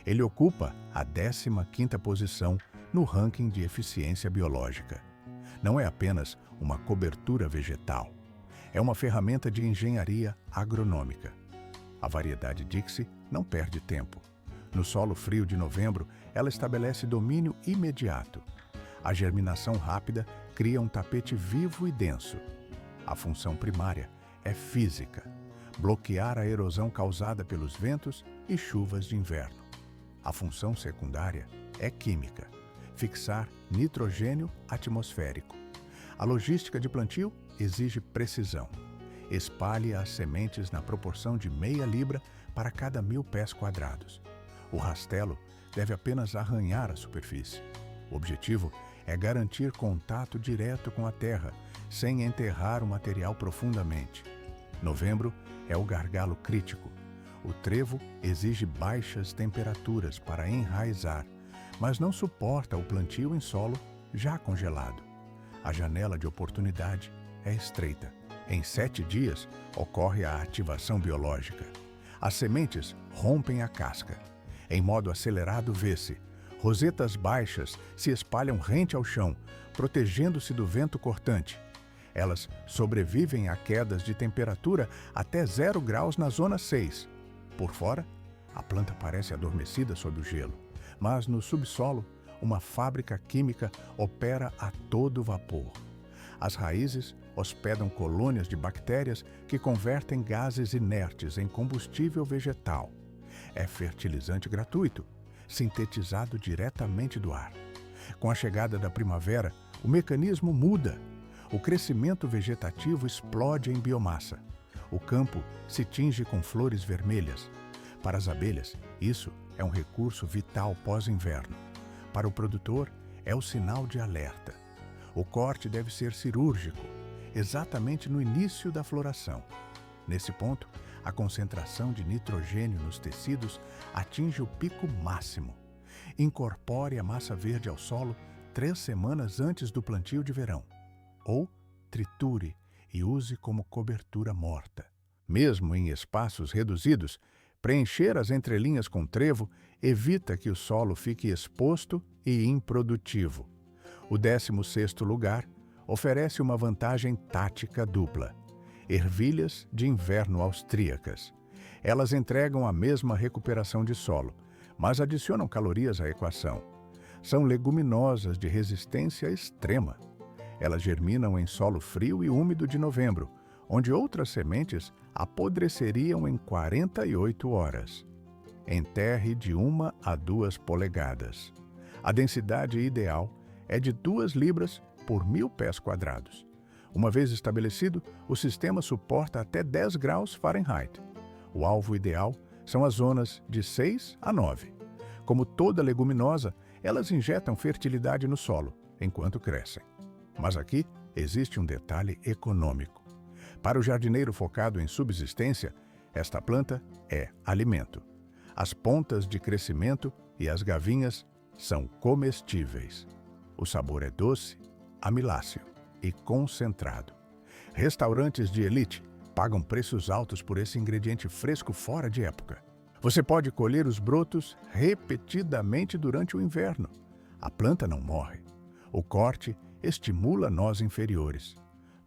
Ele ocupa a 15ª posição no ranking de eficiência biológica. Não é apenas uma cobertura vegetal, é uma ferramenta de engenharia agronômica. A variedade Dixie não perde tempo. No solo frio de novembro, ela estabelece domínio imediato. A germinação rápida cria um tapete vivo e denso. A função primária é física: bloquear a erosão causada pelos ventos e chuvas de inverno. A função secundária é química: fixar nitrogênio atmosférico. A logística de plantio exige precisão. Espalhe as sementes na proporção de meia libra para cada 1000 pés quadrados. O rastelo deve apenas arranhar a superfície. O objetivo é garantir contato direto com a terra, sem enterrar o material profundamente. Novembro é o gargalo crítico. O trevo exige baixas temperaturas para enraizar, mas não suporta o plantio em solo já congelado. A janela de oportunidade é estreita. Em 7 dias, ocorre a ativação biológica. As sementes rompem a casca. Em modo acelerado, vê-se: rosetas baixas se espalham rente ao chão, protegendo-se do vento cortante. Elas sobrevivem a quedas de temperatura até 0 graus na zona 6. Por fora, a planta parece adormecida sob o gelo, mas no subsolo, uma fábrica química opera a todo vapor. As raízes hospedam colônias de bactérias que convertem gases inertes em combustível vegetal. É fertilizante gratuito, sintetizado diretamente do ar. Com a chegada da primavera, o mecanismo muda. O crescimento vegetativo explode em biomassa. O campo se tinge com flores vermelhas. Para as abelhas, isso é um recurso vital pós-inverno. Para o produtor, é o sinal de alerta. O corte deve ser cirúrgico, exatamente no início da floração. Nesse ponto, a concentração de nitrogênio nos tecidos atinge o pico máximo. Incorpore a massa verde ao solo 3 semanas antes do plantio de verão. Ou triture e use como cobertura morta. Mesmo em espaços reduzidos, preencher as entrelinhas com trevo evita que o solo fique exposto e improdutivo. O 16º lugar oferece uma vantagem tática dupla: ervilhas de inverno austríacas. Elas entregam a mesma recuperação de solo, mas adicionam calorias à equação. São leguminosas de resistência extrema. Elas germinam em solo frio e úmido de novembro, onde outras sementes apodreceriam em 48 horas. Enterre de 1 a 2 polegadas. A densidade ideal é de 2 libras por 1000 pés quadrados. Uma vez estabelecido, o sistema suporta até 10 graus Fahrenheit. O alvo ideal são as zonas de 6 a 9. Como toda leguminosa, elas injetam fertilidade no solo enquanto crescem. Mas aqui existe um detalhe econômico. Para o jardineiro focado em subsistência, esta planta é alimento. As pontas de crescimento e as gavinhas são comestíveis. O sabor é doce, amiláceo e concentrado. Restaurantes de elite pagam preços altos por esse ingrediente fresco fora de época. Você pode colher os brotos repetidamente durante o inverno. A planta não morre. O corte estimula nós inferiores.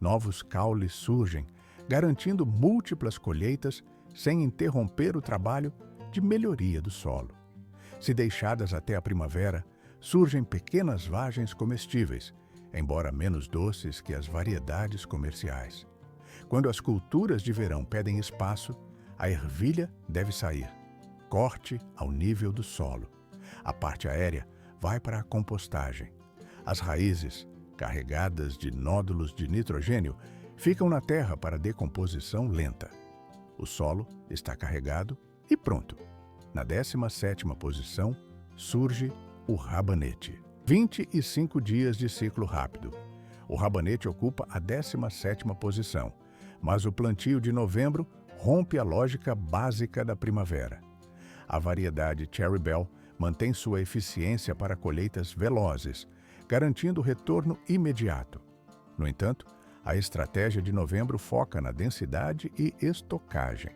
Novos caules surgem, garantindo múltiplas colheitas sem interromper o trabalho de melhoria do solo. Se deixadas até a primavera, surgem pequenas vagens comestíveis, embora menos doces que as variedades comerciais. Quando as culturas de verão pedem espaço, a ervilha deve sair. Corte ao nível do solo. A parte aérea vai para a compostagem. As raízes, carregadas de nódulos de nitrogênio, ficam na terra para decomposição lenta. O solo está carregado e pronto. Na 17ª posição, surge o rabanete. 25 dias de ciclo rápido. O rabanete ocupa a 17ª posição, mas o plantio de novembro rompe a lógica básica da primavera. A variedade Cherry Bell mantém sua eficiência para colheitas velozes, garantindo retorno imediato. No entanto, a estratégia de novembro foca na densidade e estocagem.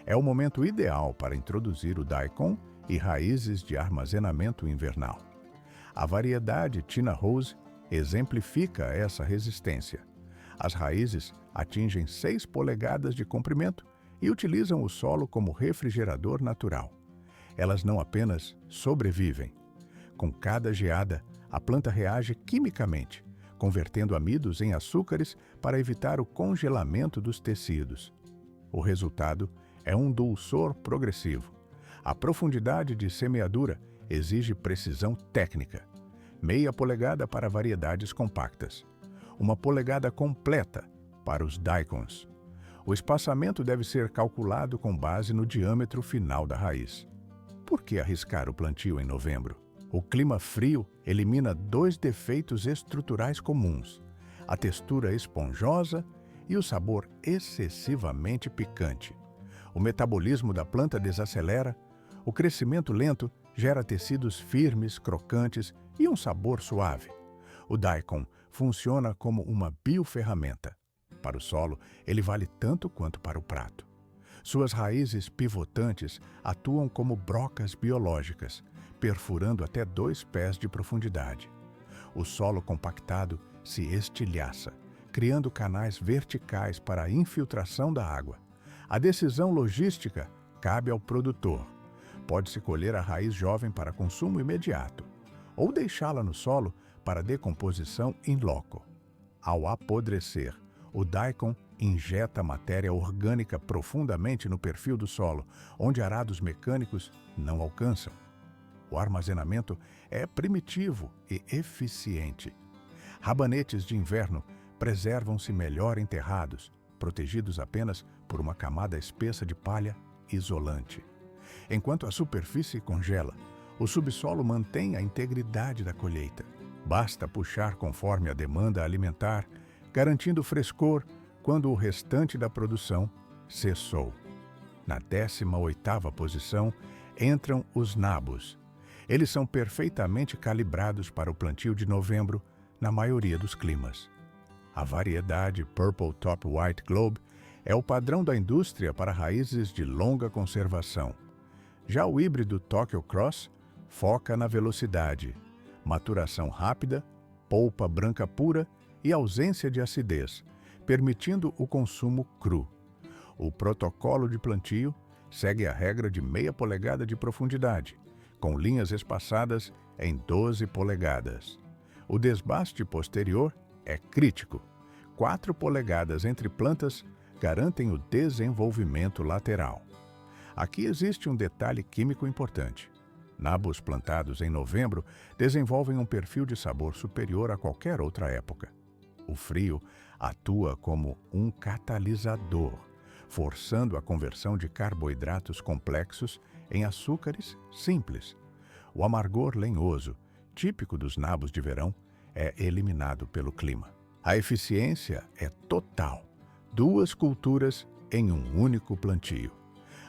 É o momento ideal para introduzir o daikon e raízes de armazenamento invernal. A variedade Tina Rose exemplifica essa resistência. As raízes atingem 6 polegadas de comprimento e utilizam o solo como refrigerador natural. Elas não apenas sobrevivem. Com cada geada, a planta reage quimicamente, convertendo amidos em açúcares para evitar o congelamento dos tecidos. O resultado é um dulçor progressivo. A profundidade de semeadura exige precisão técnica. Meia polegada para variedades compactas. 1 polegada completa para os daikons. O espaçamento deve ser calculado com base no diâmetro final da raiz. Por que arriscar o plantio em novembro? O clima frio elimina 2 defeitos estruturais comuns: a textura esponjosa e o sabor excessivamente picante. O metabolismo da planta desacelera, o crescimento lento gera tecidos firmes, crocantes e um sabor suave. O daikon funciona como uma bioferramenta. Para o solo, ele vale tanto quanto para o prato. Suas raízes pivotantes atuam como brocas biológicas, perfurando até 2 pés de profundidade. O solo compactado se estilhaça, criando canais verticais para a infiltração da água. A decisão logística cabe ao produtor. Pode-se colher a raiz jovem para consumo imediato, ou deixá-la no solo para decomposição in loco. Ao apodrecer, o daikon injeta matéria orgânica profundamente no perfil do solo, onde arados mecânicos não alcançam. O armazenamento é primitivo e eficiente. Rabanetes de inverno preservam-se melhor enterrados, protegidos apenas por uma camada espessa de palha isolante. Enquanto a superfície congela, o subsolo mantém a integridade da colheita. Basta puxar conforme a demanda alimentar, garantindo frescor quando o restante da produção cessou. Na 18ª posição entram os nabos. Eles são perfeitamente calibrados para o plantio de novembro na maioria dos climas. A variedade Purple Top White Globe é o padrão da indústria para raízes de longa conservação. Já o híbrido Tokyo Cross foca na velocidade, maturação rápida, polpa branca pura e ausência de acidez, permitindo o consumo cru. O protocolo de plantio segue a regra de meia polegada de profundidade, com linhas espaçadas em 12 polegadas. O desbaste posterior é crítico. 4 polegadas entre plantas garantem o desenvolvimento lateral. Aqui existe um detalhe químico importante. Nabos plantados em novembro desenvolvem um perfil de sabor superior a qualquer outra época. O frio atua como um catalisador, forçando a conversão de carboidratos complexos em açúcares simples. O amargor lenhoso, típico dos nabos de verão, é eliminado pelo clima. A eficiência é total. 2 culturas em um único plantio.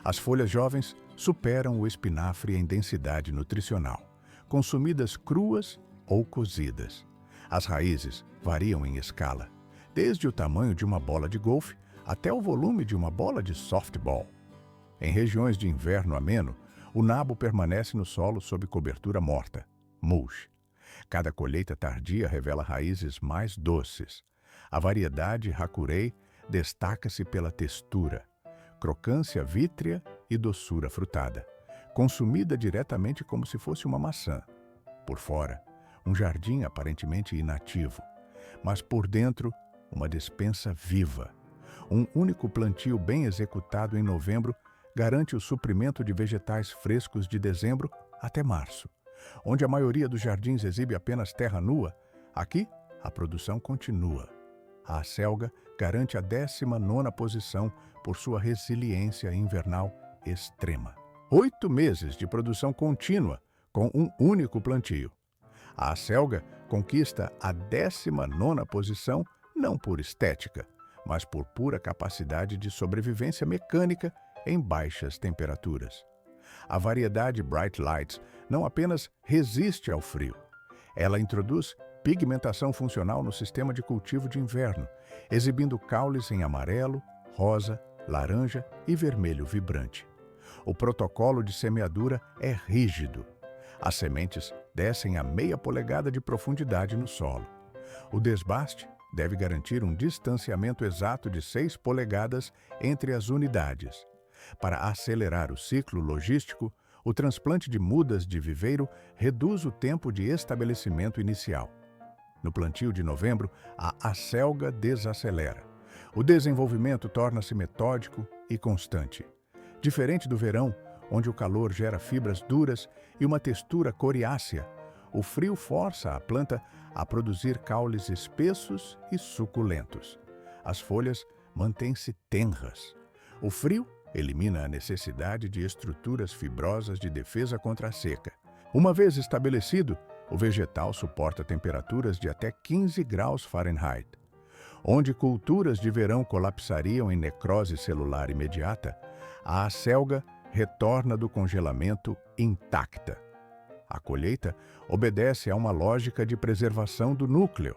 As folhas jovens superam o espinafre em densidade nutricional, consumidas cruas ou cozidas. As raízes variam em escala, desde o tamanho de uma bola de golfe até o volume de uma bola de softball. Em regiões de inverno ameno, o nabo permanece no solo sob cobertura morta, mulch. Cada colheita tardia revela raízes mais doces. A variedade Hakurei destaca-se pela textura, crocância vítrea e doçura frutada, consumida diretamente como se fosse uma maçã. Por fora, um jardim aparentemente inativo, mas por dentro, uma despensa viva. Um único plantio bem executado em novembro garante o suprimento de vegetais frescos de dezembro até março. Onde a maioria dos jardins exibe apenas terra nua, aqui a produção continua. A acelga garante a 19ª posição por sua resiliência invernal extrema. 8 meses de produção contínua com um único plantio. A acelga conquista a 19ª posição não por estética, mas por pura capacidade de sobrevivência mecânica em baixas temperaturas. A variedade Bright Lights não apenas resiste ao frio, ela introduz pigmentação funcional no sistema de cultivo de inverno, exibindo caules em amarelo, rosa, laranja e vermelho vibrante. O protocolo de semeadura é rígido. As sementes descem a meia polegada de profundidade no solo. O desbaste deve garantir um distanciamento exato de 6 polegadas entre as unidades. Para acelerar o ciclo logístico, o transplante de mudas de viveiro reduz o tempo de estabelecimento inicial. No plantio de novembro, a acelga desacelera. O desenvolvimento torna-se metódico e constante. Diferente do verão, onde o calor gera fibras duras e uma textura coriácea, o frio força a planta a produzir caules espessos e suculentos. As folhas mantêm-se tenras. O frio elimina a necessidade de estruturas fibrosas de defesa contra a seca. Uma vez estabelecido, o vegetal suporta temperaturas de até 15 graus Fahrenheit. Onde culturas de verão colapsariam em necrose celular imediata, a acelga retorna do congelamento intacta. A colheita obedece a uma lógica de preservação do núcleo.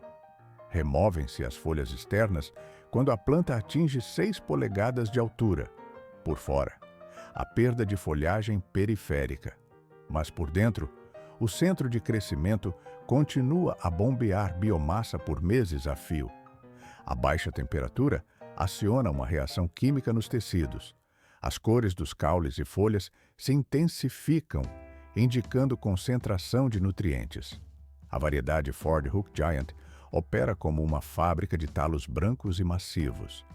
Removem-se as folhas externas quando a planta atinge 6 polegadas de altura. Por fora, a perda de folhagem periférica. Mas por dentro, o centro de crescimento continua a bombear biomassa por meses a fio. A baixa temperatura aciona uma reação química nos tecidos. As cores dos caules e folhas se intensificam, indicando concentração de nutrientes. A variedade Ford Hook Giant opera como uma fábrica de talos brancos e massivos.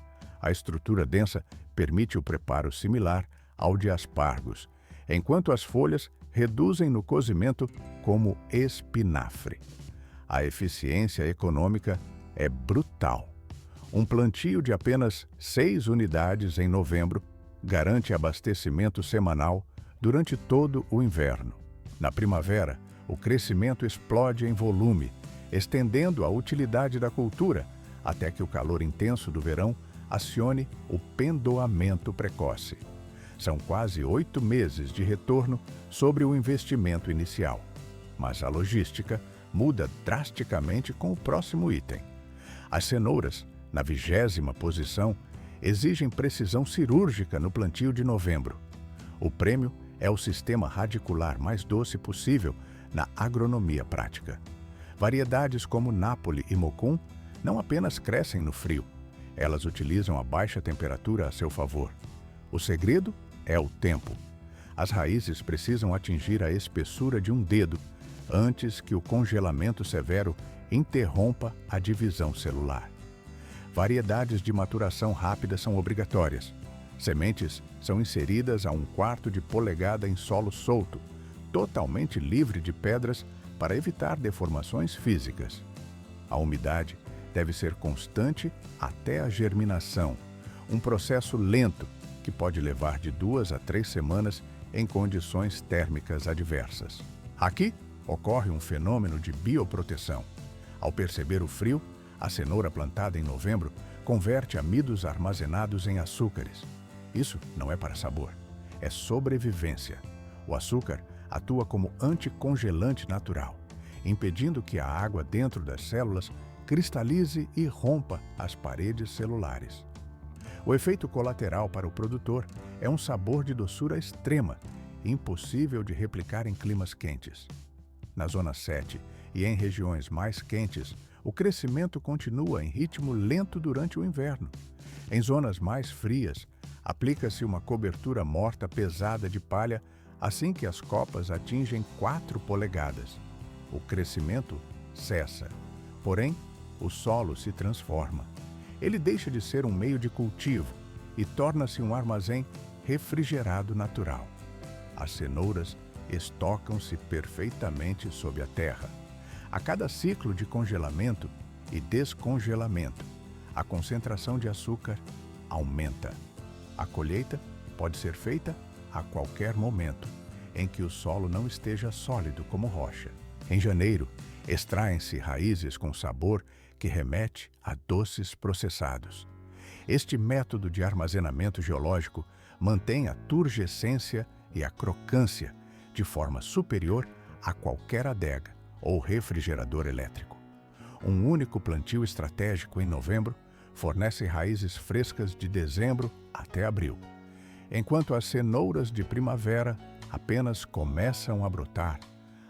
A estrutura densa permite o preparo similar ao de aspargos, enquanto as folhas reduzem no cozimento como espinafre. A eficiência econômica é brutal. Um plantio de apenas 6 unidades em novembro garante abastecimento semanal durante todo o inverno. Na primavera, o crescimento explode em volume, estendendo a utilidade da cultura até que o calor intenso do verão acione o pendoamento precoce. São quase 8 meses de retorno sobre o investimento inicial. Mas a logística muda drasticamente com o próximo item. As cenouras, na 20ª posição, exigem precisão cirúrgica no plantio de novembro. O prêmio é o sistema radicular mais doce possível na agronomia prática. Variedades como Nápoles e Mocum não apenas crescem no frio, elas utilizam a baixa temperatura a seu favor. O segredo é o tempo. As raízes precisam atingir a espessura de um dedo antes que o congelamento severo interrompa a divisão celular. Variedades de maturação rápida são obrigatórias. Sementes são inseridas a 1/4 de polegada em solo solto, totalmente livre de pedras para evitar deformações físicas. A umidade deve ser constante até a germinação, um processo lento que pode levar de 2 a 3 semanas em condições térmicas adversas. Aqui ocorre um fenômeno de bioproteção. Ao perceber o frio, a cenoura plantada em novembro converte amidos armazenados em açúcares. Isso não é para sabor, é sobrevivência. O açúcar atua como anticongelante natural, impedindo que a água dentro das células cristalize e rompa as paredes celulares. O efeito colateral para o produtor é um sabor de doçura extrema, impossível de replicar em climas quentes. Na zona 7 e em regiões mais quentes, o crescimento continua em ritmo lento durante o inverno. Em zonas mais frias, aplica-se uma cobertura morta pesada de palha assim que as copas atingem 4 polegadas. O crescimento cessa. Porém, o solo se transforma. Ele deixa de ser um meio de cultivo e torna-se um armazém refrigerado natural. As cenouras estocam-se perfeitamente sob a terra. A cada ciclo de congelamento e descongelamento, a concentração de açúcar aumenta. A colheita pode ser feita a qualquer momento, em que o solo não esteja sólido como rocha. Em janeiro, extraem-se raízes com sabor que remete a doces processados. Este método de armazenamento geológico mantém a turgescência e a crocância de forma superior a qualquer adega ou refrigerador elétrico. Um único plantio estratégico em novembro fornece raízes frescas de dezembro até abril, enquanto as cenouras de primavera apenas começam a brotar.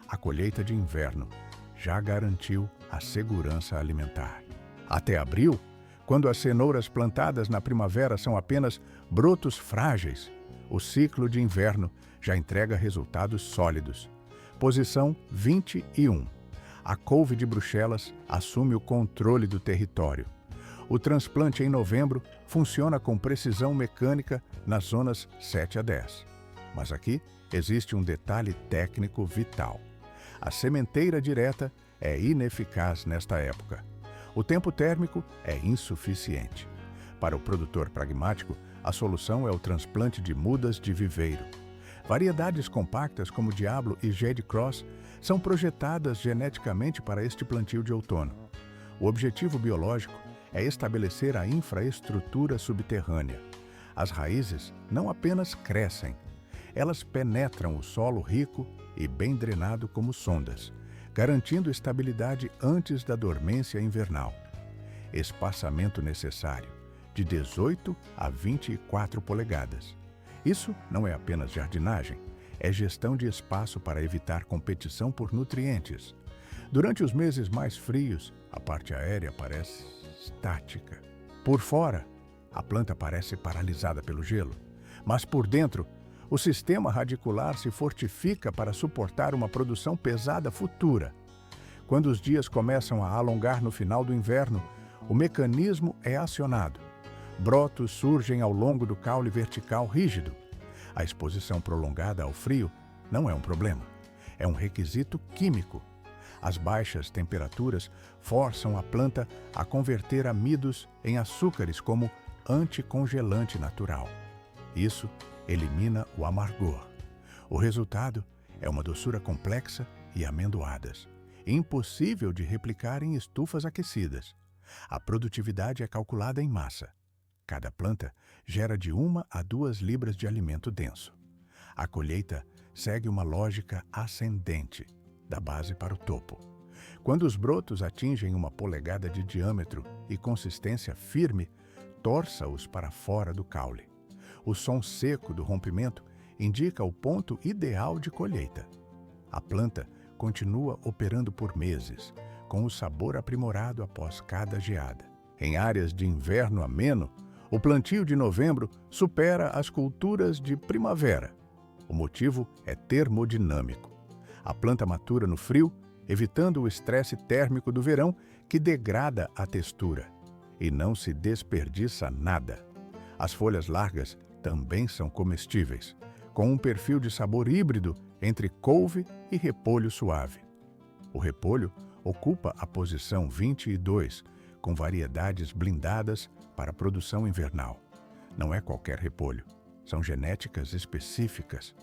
A colheita de inverno já garantiu a segurança alimentar. Até abril, quando as cenouras plantadas na primavera são apenas brotos frágeis, o ciclo de inverno já entrega resultados sólidos. Posição 21. A couve de Bruxelas assume o controle do território. O transplante em novembro funciona com precisão mecânica nas zonas 7 a 10. Mas aqui existe um detalhe técnico vital. A sementeira direta é ineficaz nesta época. O tempo térmico é insuficiente. Para o produtor pragmático, a solução é o transplante de mudas de viveiro. Variedades compactas como Diablo e Jade Cross são projetadas geneticamente para este plantio de outono. O objetivo biológico é estabelecer a infraestrutura subterrânea. As raízes não apenas crescem, elas penetram o solo rico e bem drenado como sondas, garantindo estabilidade antes da dormência invernal. Espaçamento necessário, de 18 a 24 polegadas. Isso não é apenas jardinagem, é gestão de espaço para evitar competição por nutrientes. Durante os meses mais frios, a parte aérea parece estática. Por fora, a planta parece paralisada pelo gelo, mas por dentro, o sistema radicular se fortifica para suportar uma produção pesada futura. Quando os dias começam a alongar no final do inverno, o mecanismo é acionado. Brotos surgem ao longo do caule vertical rígido. A exposição prolongada ao frio não é um problema, é um requisito químico. As baixas temperaturas forçam a planta a converter amidos em açúcares como anticongelante natural. Isso elimina o amargor. O resultado é uma doçura complexa e amendoadas, impossível de replicar em estufas aquecidas. A produtividade é calculada em massa. Cada planta gera de 1 a 2 libras de alimento denso. A colheita segue uma lógica ascendente, da base para o topo. Quando os brotos atingem 1 polegada de diâmetro e consistência firme, torça-os para fora do caule. O som seco do rompimento indica o ponto ideal de colheita. A planta continua operando por meses, com o sabor aprimorado após cada geada. Em áreas de inverno ameno, o plantio de novembro supera as culturas de primavera. O motivo é termodinâmico. A planta matura no frio, evitando o estresse térmico do verão que degrada a textura. E não se desperdiça nada. As folhas largas também são comestíveis, com um perfil de sabor híbrido entre couve e repolho suave. O repolho ocupa a posição 22, com variedades blindadas para a produção invernal. Não é qualquer repolho, são genéticas específicas.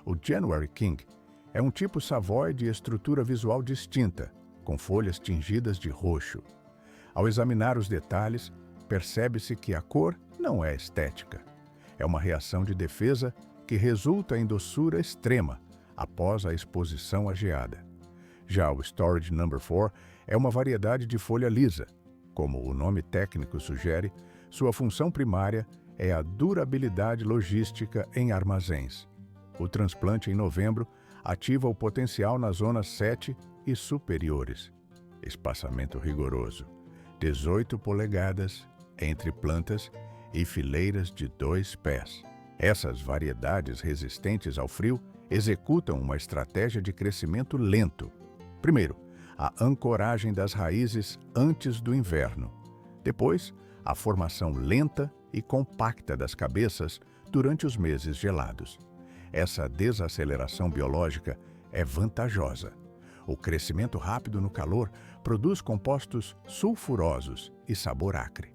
O January King é um tipo Savoy de estrutura visual distinta, com folhas tingidas de roxo. Ao examinar os detalhes, percebe-se que a cor não é estética. É uma reação de defesa que resulta em doçura extrema após a exposição à geada. Já o Storage No. 4 é uma variedade de folha lisa. Como o nome técnico sugere, sua função primária é a durabilidade logística em armazéns. O transplante em novembro ativa o potencial nas zonas 7 e superiores. Espaçamento rigoroso, 18 polegadas entre plantas e fileiras de 2 pés. Essas variedades resistentes ao frio executam uma estratégia de crescimento lento. Primeiro, a ancoragem das raízes antes do inverno. Depois, a formação lenta e compacta das cabeças durante os meses gelados. Essa desaceleração biológica é vantajosa. O crescimento rápido no calor produz compostos sulfurosos e sabor acre.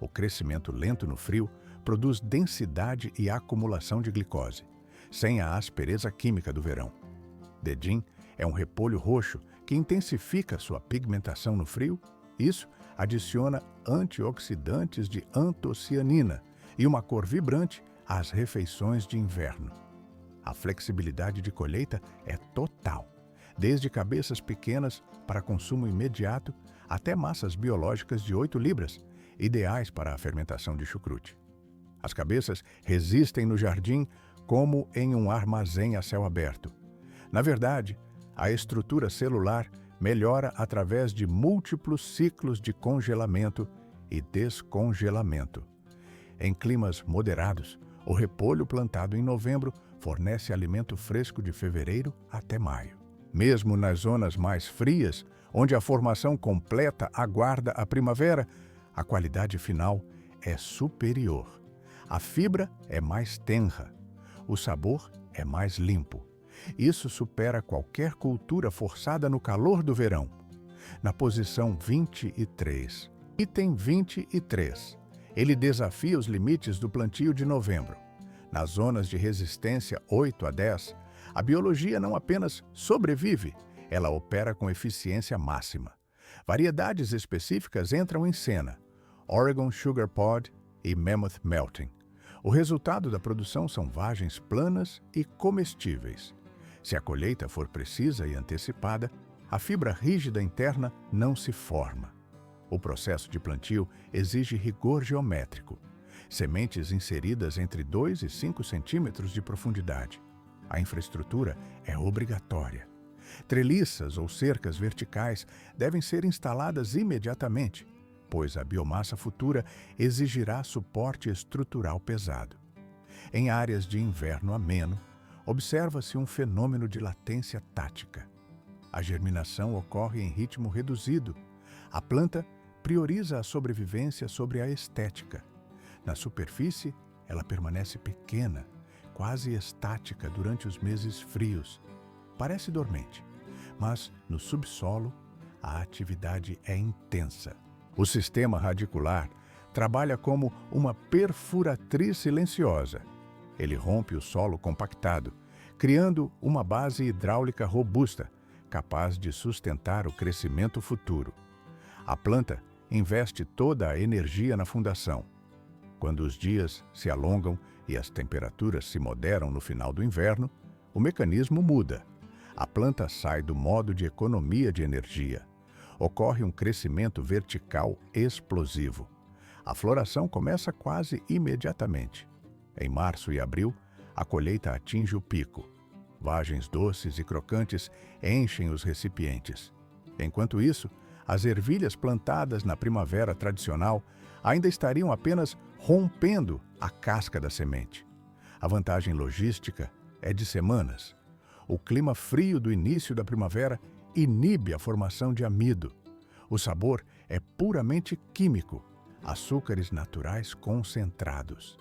O crescimento lento no frio produz densidade e acumulação de glicose, sem a aspereza química do verão. Dedim É um repolho roxo que intensifica sua pigmentação no frio. Isso adiciona antioxidantes de antocianina e uma cor vibrante às refeições de inverno. A flexibilidade de colheita é total, desde cabeças pequenas para consumo imediato até massas biológicas de 8 libras, ideais para a fermentação de chucrute. As cabeças resistem no jardim como em um armazém a céu aberto. Na verdade, a estrutura celular melhora através de múltiplos ciclos de congelamento e descongelamento. Em climas moderados, o repolho plantado em novembro fornece alimento fresco de fevereiro até maio. Mesmo nas zonas mais frias, onde a formação completa aguarda a primavera, a qualidade final é superior. A fibra é mais tenra, o sabor é mais limpo. Isso supera qualquer cultura forçada no calor do verão. Na posição 23. Item 23. Ele desafia os limites do plantio de novembro. Nas zonas de resistência 8 a 10, a biologia não apenas sobrevive, ela opera com eficiência máxima. Variedades específicas entram em cena: Oregon Sugar Pod e Mammoth Melting. O resultado da produção são vagens planas e comestíveis. Se a colheita for precisa e antecipada, a fibra rígida interna não se forma. O processo de plantio exige rigor geométrico. Sementes inseridas entre 2 e 5 centímetros de profundidade. A infraestrutura é obrigatória. Treliças ou cercas verticais devem ser instaladas imediatamente, pois a biomassa futura exigirá suporte estrutural pesado. Em áreas de inverno ameno, observa-se um fenômeno de latência tática. A germinação ocorre em ritmo reduzido. A planta prioriza a sobrevivência sobre a estética. Na superfície, ela permanece pequena, quase estática durante os meses frios. Parece dormente, mas no subsolo a atividade é intensa. O sistema radicular trabalha como uma perfuratriz silenciosa. Ele rompe o solo compactado, criando uma base hidráulica robusta, capaz de sustentar o crescimento futuro. A planta investe toda a energia na fundação. Quando os dias se alongam e as temperaturas se moderam no final do inverno, o mecanismo muda. A planta sai do modo de economia de energia. Ocorre um crescimento vertical explosivo. A floração começa quase imediatamente. Em março e abril, a colheita atinge o pico. Vagens doces e crocantes enchem os recipientes. Enquanto isso, as ervilhas plantadas na primavera tradicional ainda estariam apenas rompendo a casca da semente. A vantagem logística é de semanas. O clima frio do início da primavera inibe a formação de amido. O sabor é puramente químico, açúcares naturais concentrados.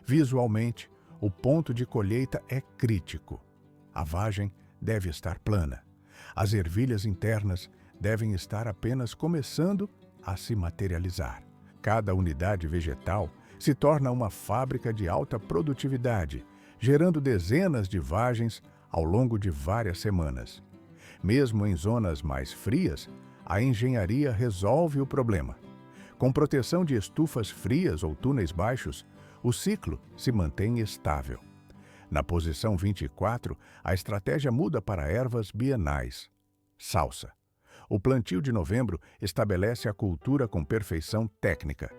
Visualmente, o ponto de colheita é crítico. A vagem deve estar plana. As ervilhas internas devem estar apenas começando a se materializar. Cada unidade vegetal se torna uma fábrica de alta produtividade, gerando dezenas de vagens ao longo de várias semanas. Mesmo em zonas mais frias, a engenharia resolve o problema. Com proteção de estufas frias ou túneis baixos, o ciclo se mantém estável. Na posição 24, a estratégia muda para ervas bienais. Salsa. O plantio de novembro estabelece a cultura com perfeição técnica.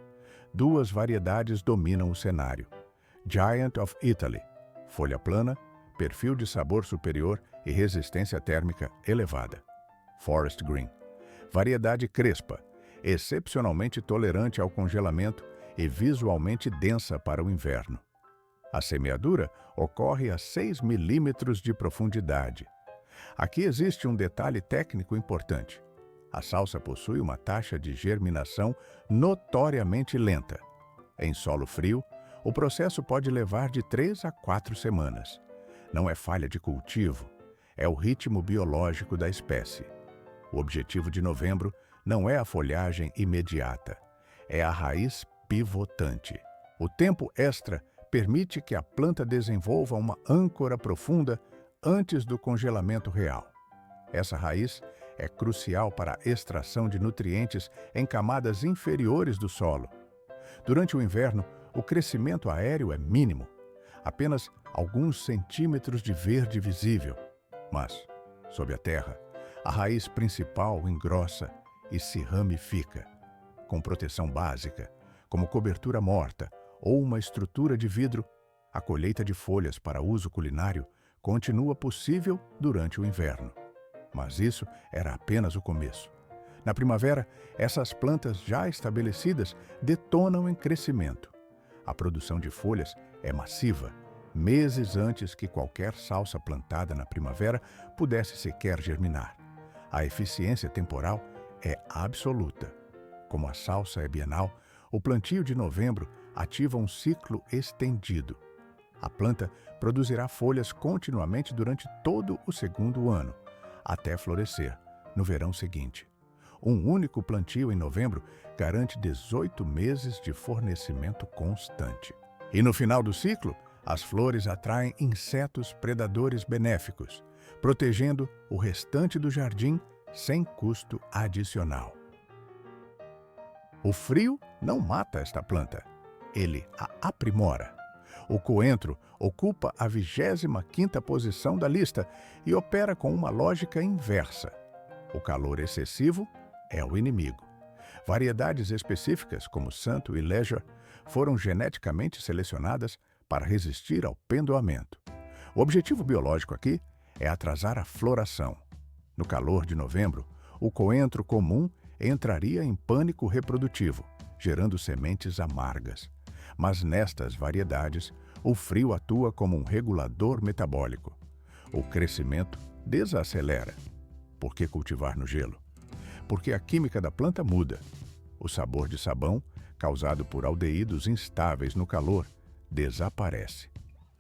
2 variedades dominam o cenário. Giant of Italy, folha plana, perfil de sabor superior e resistência térmica elevada. Forest Green, variedade crespa, excepcionalmente tolerante ao congelamento e visualmente densa para o inverno. A semeadura ocorre a 6 milímetros de profundidade. Aqui existe um detalhe técnico importante. A salsa possui uma taxa de germinação notoriamente lenta. Em solo frio, o processo pode levar de 3 a 4 semanas. Não é falha de cultivo, é o ritmo biológico da espécie. O objetivo de novembro não é a folhagem imediata, é a raiz pivotante. O tempo extra permite que a planta desenvolva uma âncora profunda antes do congelamento real. Essa raiz é crucial para a extração de nutrientes em camadas inferiores do solo. Durante o inverno, o crescimento aéreo é mínimo, apenas alguns centímetros de verde visível. Mas, sob a terra, a raiz principal engrossa e se ramifica. Com proteção básica, como cobertura morta ou uma estrutura de vidro, a colheita de folhas para uso culinário continua possível durante o inverno. Mas isso era apenas o começo. Na primavera, essas plantas já estabelecidas detonam em crescimento. A produção de folhas é massiva, meses antes que qualquer salsa plantada na primavera pudesse sequer germinar. A eficiência temporal é absoluta. Como a salsa é bienal, o plantio de novembro ativa um ciclo estendido. A planta produzirá folhas continuamente durante todo o segundo ano, até florescer, no verão seguinte. Um único plantio em novembro garante 18 meses de fornecimento constante. E no final do ciclo, as flores atraem insetos predadores benéficos, protegendo o restante do jardim sem custo adicional. O frio não mata esta planta, ele a aprimora. O coentro ocupa a 25ª posição da lista e opera com uma lógica inversa. O calor excessivo é o inimigo. Variedades específicas, como Santo e Leisure, foram geneticamente selecionadas para resistir ao pendoamento. O objetivo biológico aqui é atrasar a floração. No calor de novembro, o coentro comum entraria em pânico reprodutivo, gerando sementes amargas. Mas nestas variedades, o frio atua como um regulador metabólico. O crescimento desacelera. Por que cultivar no gelo? Porque a química da planta muda. O sabor de sabão, causado por aldeídos instáveis no calor, desaparece.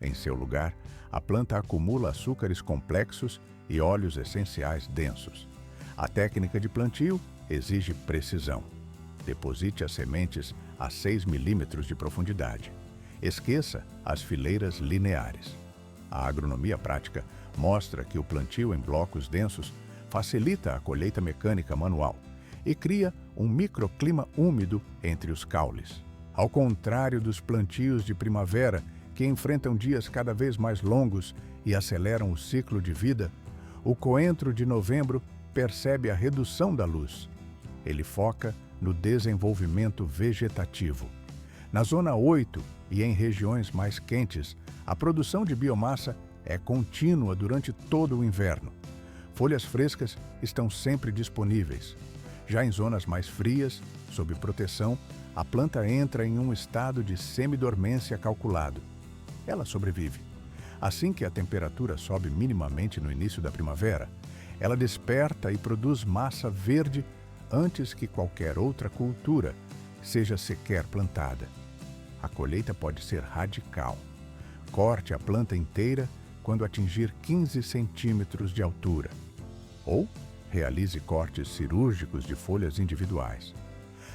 Em seu lugar, a planta acumula açúcares complexos e óleos essenciais densos. A técnica de plantio exige precisão. Deposite as sementes a 6 milímetros de profundidade. Esqueça as fileiras lineares. A agronomia prática mostra que o plantio em blocos densos facilita a colheita mecânica manual e cria um microclima úmido entre os caules. Ao contrário dos plantios de primavera, que enfrentam dias cada vez mais longos e aceleram o ciclo de vida, o coentro de novembro percebe a redução da luz. Ele foca no desenvolvimento vegetativo. Na zona 8 e em regiões mais quentes, a produção de biomassa é contínua durante todo o inverno. Folhas frescas estão sempre disponíveis. Já em zonas mais frias, sob proteção, a planta entra em um estado de semidormência calculado. Ela sobrevive. Assim que a temperatura sobe minimamente no início da primavera, ela desperta e produz massa verde antes que qualquer outra cultura seja sequer plantada. A colheita pode ser radical. Corte a planta inteira quando atingir 15 centímetros de altura. Ou realize cortes cirúrgicos de folhas individuais.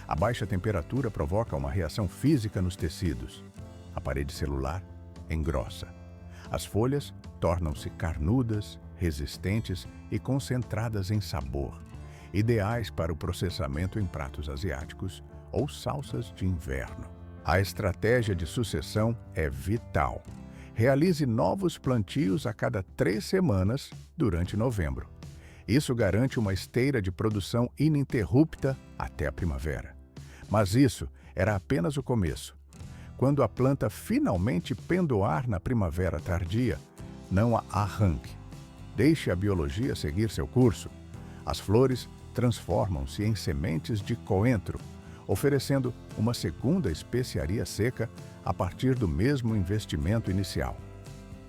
A baixa temperatura provoca uma reação física nos tecidos. A parede celular engrossa. As folhas tornam-se carnudas, resistentes e concentradas em sabor, ideais para o processamento em pratos asiáticos ou salsas de inverno. A estratégia de sucessão é vital. Realize novos plantios a cada 3 semanas durante novembro. Isso garante uma esteira de produção ininterrupta até a primavera. Mas isso era apenas o começo. Quando a planta finalmente pendoar na primavera tardia, não a arranque. Deixe a biologia seguir seu curso. As flores transformam-se em sementes de coentro, oferecendo uma segunda especiaria seca a partir do mesmo investimento inicial.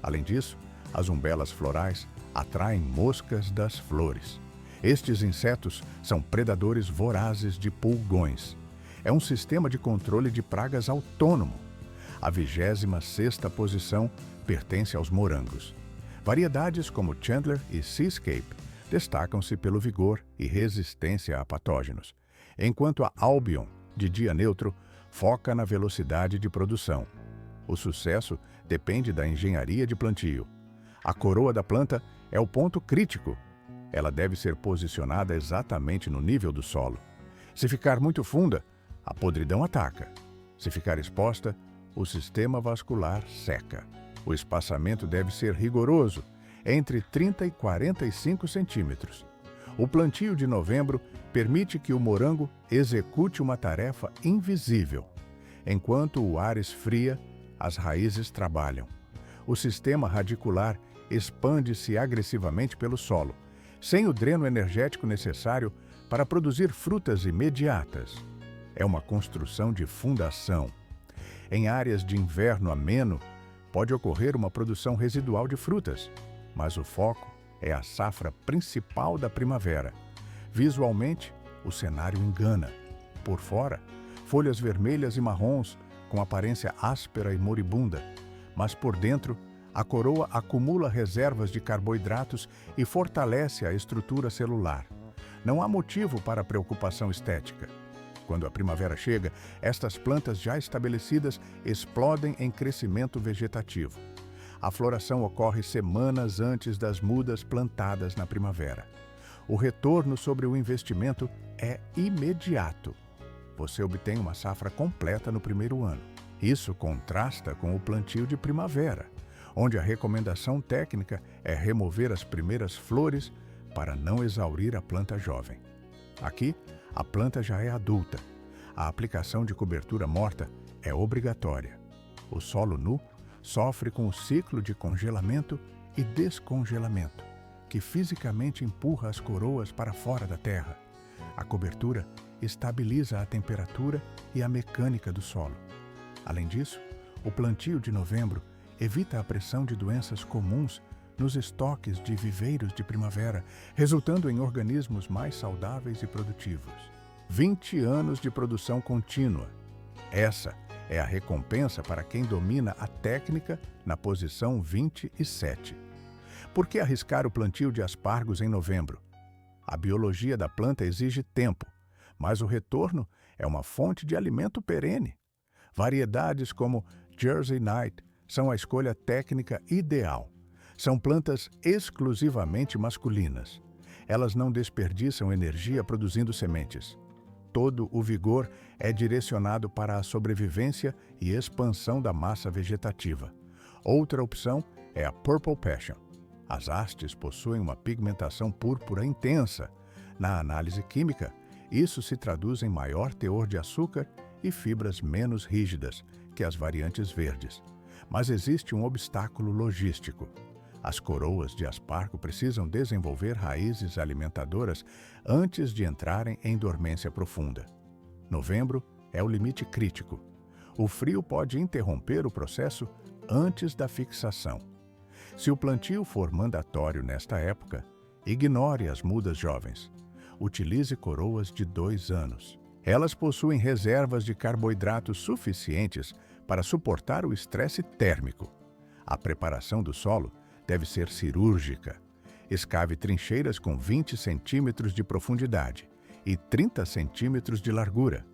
Além disso, as umbelas florais atraem moscas das flores. Estes insetos são predadores vorazes de pulgões. É um sistema de controle de pragas autônomo. A 26ª posição pertence aos morangos. Variedades como Chandler e Seascape destacam-se pelo vigor e resistência a patógenos, enquanto a Albion, de dia neutro, foca na velocidade de produção. O sucesso depende da engenharia de plantio. A coroa da planta é o ponto crítico. Ela deve ser posicionada exatamente no nível do solo. Se ficar muito funda, a podridão ataca. Se ficar exposta, o sistema vascular seca. O espaçamento deve ser rigoroso, entre 30 e 45 centímetros. O plantio de novembro permite que o morango execute uma tarefa invisível. Enquanto o ar esfria, as raízes trabalham. O sistema radicular expande-se agressivamente pelo solo, sem o dreno energético necessário para produzir frutas imediatas. É uma construção de fundação. Em áreas de inverno ameno, pode ocorrer uma produção residual de frutas, mas o foco é a safra principal da primavera. Visualmente, o cenário engana. Por fora, folhas vermelhas e marrons, com aparência áspera e moribunda, mas por dentro, a coroa acumula reservas de carboidratos e fortalece a estrutura celular. Não há motivo para preocupação estética. Quando a primavera chega, estas plantas já estabelecidas explodem em crescimento vegetativo. A floração ocorre semanas antes das mudas plantadas na primavera. O retorno sobre o investimento é imediato. Você obtém uma safra completa no primeiro ano. Isso contrasta com o plantio de primavera, onde a recomendação técnica é remover as primeiras flores para não exaurir a planta jovem. Aqui, a planta já é adulta. A aplicação de cobertura morta é obrigatória. O solo nu sofre com o ciclo de congelamento e descongelamento, que fisicamente empurra as coroas para fora da terra. A cobertura estabiliza a temperatura e a mecânica do solo. Além disso, o plantio de novembro evita a pressão de doenças comuns nos estoques de viveiros de primavera, resultando em organismos mais saudáveis e produtivos. 20 anos de produção contínua. Essa é a recompensa para quem domina a técnica na posição 27. Por que arriscar o plantio de aspargos em novembro? A biologia da planta exige tempo, mas o retorno é uma fonte de alimento perene. Variedades como Jersey Night são a escolha técnica ideal. São plantas exclusivamente masculinas. Elas não desperdiçam energia produzindo sementes. Todo o vigor é direcionado para a sobrevivência e expansão da massa vegetativa. Outra opção é a Purple Passion. As hastes possuem uma pigmentação púrpura intensa. Na análise química, isso se traduz em maior teor de açúcar e fibras menos rígidas que as variantes verdes. Mas existe um obstáculo logístico. As coroas de aspargo precisam desenvolver raízes alimentadoras antes de entrarem em dormência profunda. Novembro é o limite crítico. O frio pode interromper o processo antes da fixação. Se o plantio for mandatório nesta época, ignore as mudas jovens. Utilize coroas de 2 anos. Elas possuem reservas de carboidratos suficientes para suportar o estresse térmico. A preparação do solo deve ser cirúrgica. Escave trincheiras com 20 centímetros de profundidade e 30 centímetros de largura.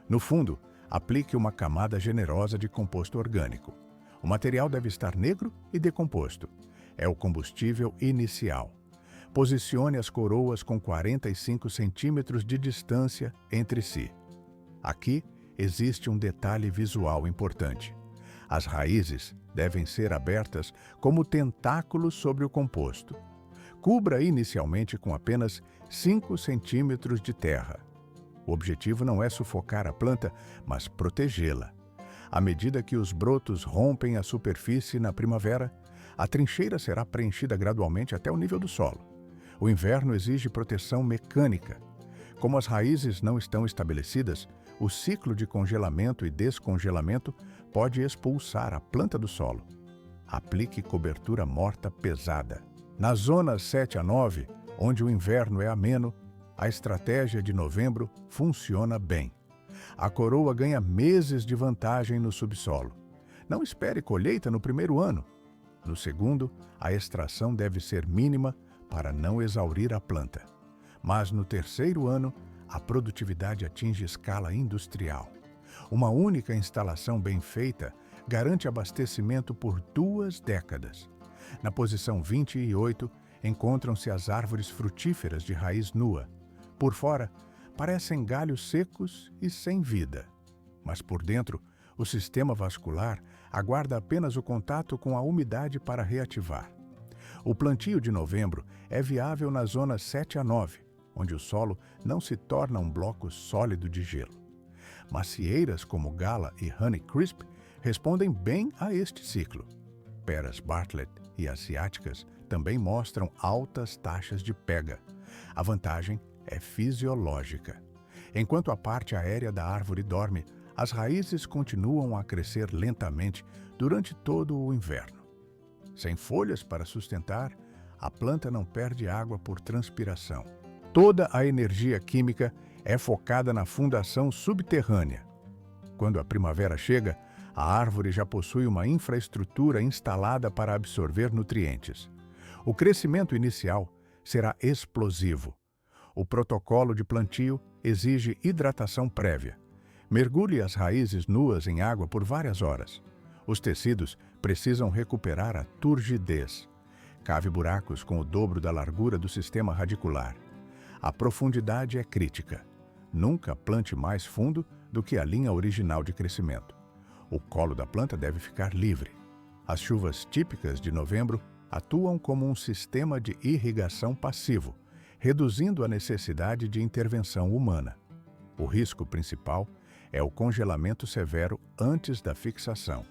No fundo, aplique uma camada generosa de composto orgânico. O material deve estar negro e decomposto. É o combustível inicial. Posicione as coroas com 45 centímetros de distância entre si. Aqui existe um detalhe visual importante. As raízes devem ser abertas como tentáculos sobre o composto. Cubra inicialmente com apenas 5 centímetros de terra. O objetivo não é sufocar a planta, mas protegê-la. À medida que os brotos rompem a superfície na primavera, a trincheira será preenchida gradualmente até o nível do solo. O inverno exige proteção mecânica. Como as raízes não estão estabelecidas, o ciclo de congelamento e descongelamento pode expulsar a planta do solo. Aplique cobertura morta pesada. Nas zonas 7 a 9, onde o inverno é ameno, a estratégia de novembro funciona bem. A coroa ganha meses de vantagem no subsolo. Não espere colheita no primeiro ano. No segundo, a extração deve ser mínima para não exaurir a planta. Mas no terceiro ano, a produtividade atinge escala industrial. Uma única instalação bem feita garante abastecimento por 2 décadas. Na posição 28, encontram-se as árvores frutíferas de raiz nua. Por fora, parecem galhos secos e sem vida. Mas por dentro, o sistema vascular aguarda apenas o contato com a umidade para reativar. O plantio de novembro é viável na zona 7 a 9, onde o solo não se torna um bloco sólido de gelo. Macieiras como Gala e Honeycrisp respondem bem a este ciclo. Peras Bartlett e asiáticas também mostram altas taxas de pega. A vantagem é fisiológica. Enquanto a parte aérea da árvore dorme, as raízes continuam a crescer lentamente durante todo o inverno. Sem folhas para sustentar, a planta não perde água por transpiração. Toda a energia química é focada na fundação subterrânea. Quando a primavera chega, a árvore já possui uma infraestrutura instalada para absorver nutrientes. O crescimento inicial será explosivo. O protocolo de plantio exige hidratação prévia. Mergulhe as raízes nuas em água por várias horas. Os tecidos precisam recuperar a turgidez. Cave buracos com o dobro da largura do sistema radicular. A profundidade é crítica. Nunca plante mais fundo do que a linha original de crescimento. O colo da planta deve ficar livre. As chuvas típicas de novembro atuam como um sistema de irrigação passivo, reduzindo a necessidade de intervenção humana. O risco principal é o congelamento severo antes da fixação.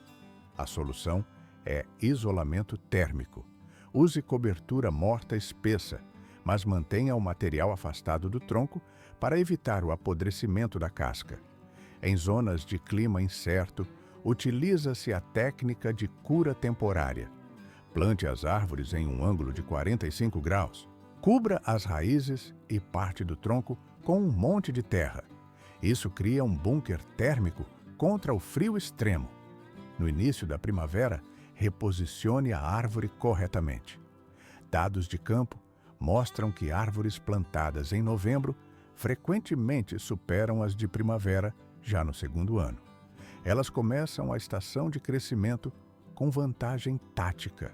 A solução é isolamento térmico. Use cobertura morta espessa, mas mantenha o material afastado do tronco para evitar o apodrecimento da casca. Em zonas de clima incerto, utiliza-se a técnica de cura temporária. Plante as árvores em um ângulo de 45 graus. Cubra as raízes e parte do tronco com um monte de terra. Isso cria um bunker térmico contra o frio extremo. No início da primavera, reposicione a árvore corretamente. Dados de campo mostram que árvores plantadas em novembro frequentemente superam as de primavera já no segundo ano. Elas começam a estação de crescimento com vantagem tática.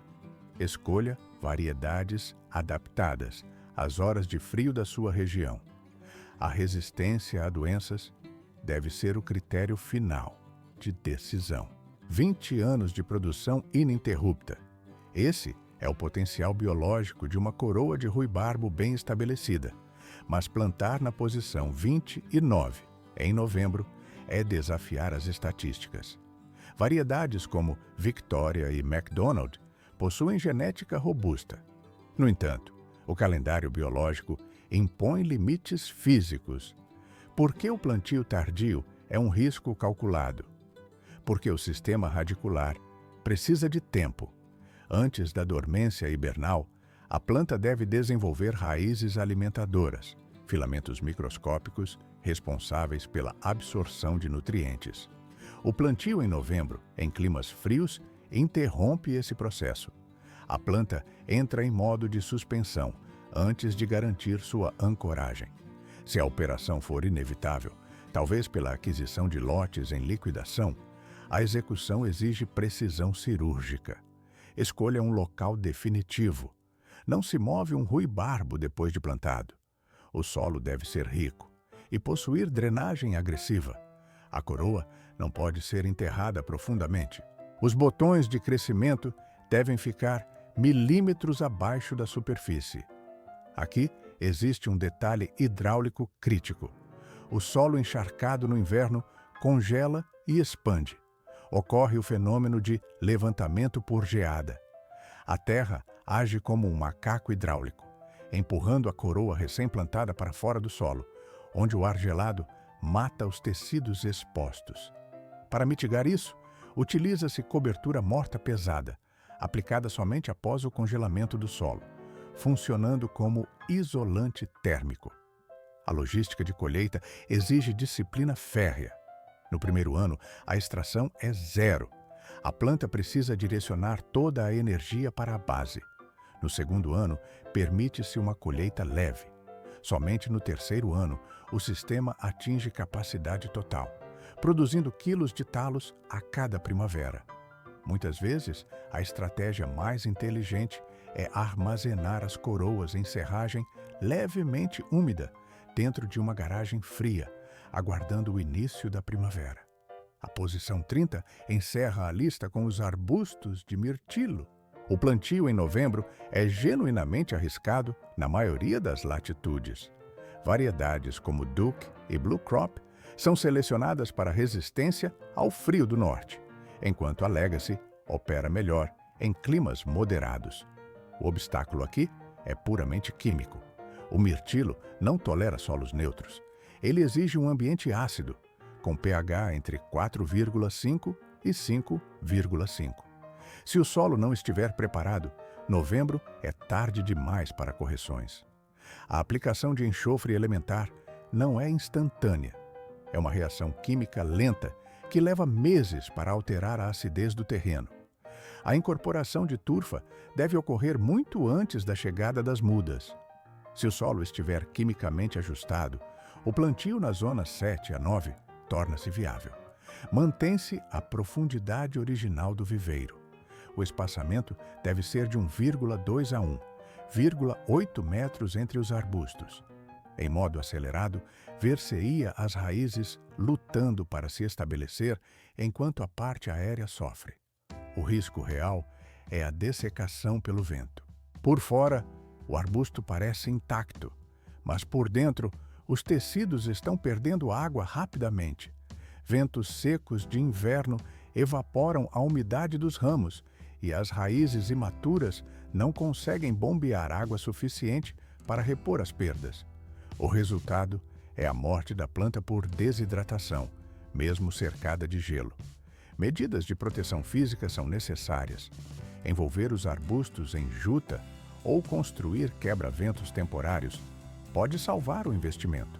Escolha variedades adaptadas às horas de frio da sua região. A resistência a doenças deve ser o critério final de decisão. 20 anos de produção ininterrupta. Esse é o potencial biológico de uma coroa de ruibarbo bem estabelecida. Mas plantar na posição 29 em novembro é desafiar as estatísticas. Variedades como Victoria e McDonald possuem genética robusta. No entanto, o calendário biológico impõe limites físicos. Por que o plantio tardio é um risco calculado? Porque o sistema radicular precisa de tempo. Antes da dormência hibernal, a planta deve desenvolver raízes alimentadoras, filamentos microscópicos responsáveis pela absorção de nutrientes. O plantio em novembro, em climas frios, interrompe esse processo. A planta entra em modo de suspensão antes de garantir sua ancoragem. Se a operação for inevitável, talvez pela aquisição de lotes em liquidação, a execução exige precisão cirúrgica. Escolha um local definitivo. Não se move um ruibarbo depois de plantado. O solo deve ser rico e possuir drenagem agressiva. A coroa não pode ser enterrada profundamente. Os botões de crescimento devem ficar milímetros abaixo da superfície. Aqui existe um detalhe hidráulico crítico. O solo encharcado no inverno congela e expande. Ocorre o fenômeno de levantamento por geada. A terra age como um macaco hidráulico, empurrando a coroa recém-plantada para fora do solo, onde o ar gelado mata os tecidos expostos. Para mitigar isso, utiliza-se cobertura morta pesada, aplicada somente após o congelamento do solo, funcionando como isolante térmico. A logística de colheita exige disciplina férrea. No primeiro ano, a extração é zero. A planta precisa direcionar toda a energia para a base. No segundo ano, permite-se uma colheita leve. Somente no terceiro ano, o sistema atinge capacidade total, produzindo quilos de talos a cada primavera. Muitas vezes, a estratégia mais inteligente é armazenar as coroas em serragem levemente úmida dentro de uma garagem fria, aguardando o início da primavera. A posição 30 encerra a lista com os arbustos de mirtilo. O plantio em novembro é genuinamente arriscado na maioria das latitudes. Variedades como Duke e Blue Crop são selecionadas para resistência ao frio do norte, enquanto a Legacy opera melhor em climas moderados. O obstáculo aqui é puramente químico. O mirtilo não tolera solos neutros. Ele exige um ambiente ácido, com pH entre 4,5 e 5,5. Se o solo não estiver preparado, novembro é tarde demais para correções. A aplicação de enxofre elementar não é instantânea. É uma reação química lenta que leva meses para alterar a acidez do terreno. A incorporação de turfa deve ocorrer muito antes da chegada das mudas. Se o solo estiver quimicamente ajustado, o plantio na zona 7 a 9 torna-se viável. Mantém-se a profundidade original do viveiro. O espaçamento deve ser de 1,2 a 1,8 metros entre os arbustos. Em modo acelerado, ver-se-ia as raízes lutando para se estabelecer enquanto a parte aérea sofre. O risco real é a dessecação pelo vento. Por fora, o arbusto parece intacto, mas por dentro, os tecidos estão perdendo água rapidamente. Ventos secos de inverno evaporam a umidade dos ramos e as raízes imaturas não conseguem bombear água suficiente para repor as perdas. O resultado é a morte da planta por desidratação, mesmo cercada de gelo. Medidas de proteção física são necessárias. Envolver os arbustos em juta ou construir quebra-ventos temporários pode salvar o investimento.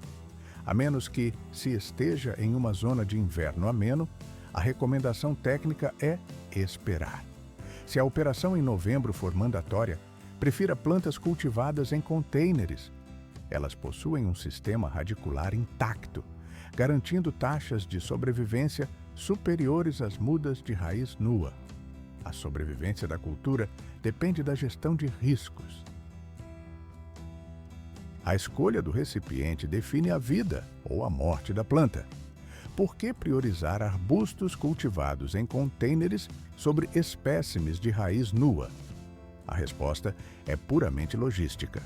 A menos que se esteja em uma zona de inverno ameno, a recomendação técnica é esperar. Se a operação em novembro for mandatória, prefira plantas cultivadas em contêineres. Elas possuem um sistema radicular intacto, garantindo taxas de sobrevivência superiores às mudas de raiz nua. A sobrevivência da cultura depende da gestão de riscos. A escolha do recipiente define a vida ou a morte da planta. Por que priorizar arbustos cultivados em contêineres sobre espécimes de raiz nua? A resposta é puramente logística.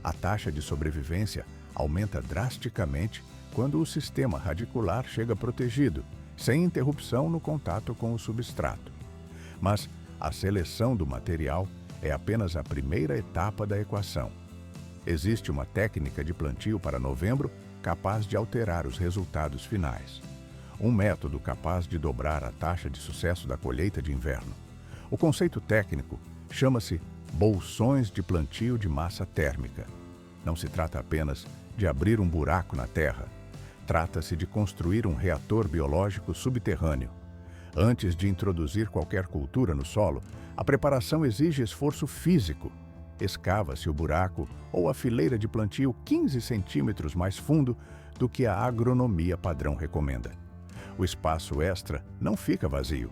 A taxa de sobrevivência aumenta drasticamente quando o sistema radicular chega protegido, sem interrupção no contato com o substrato. Mas a seleção do material é apenas a primeira etapa da equação. Existe uma técnica de plantio para novembro capaz de alterar os resultados finais. Um método capaz de dobrar a taxa de sucesso da colheita de inverno. O conceito técnico chama-se bolsões de plantio de massa térmica. Não se trata apenas de abrir um buraco na terra. Trata-se de construir um reator biológico subterrâneo. Antes de introduzir qualquer cultura no solo, a preparação exige esforço físico. Escava-se o buraco ou a fileira de plantio 15 centímetros mais fundo do que a agronomia padrão recomenda. O espaço extra não fica vazio.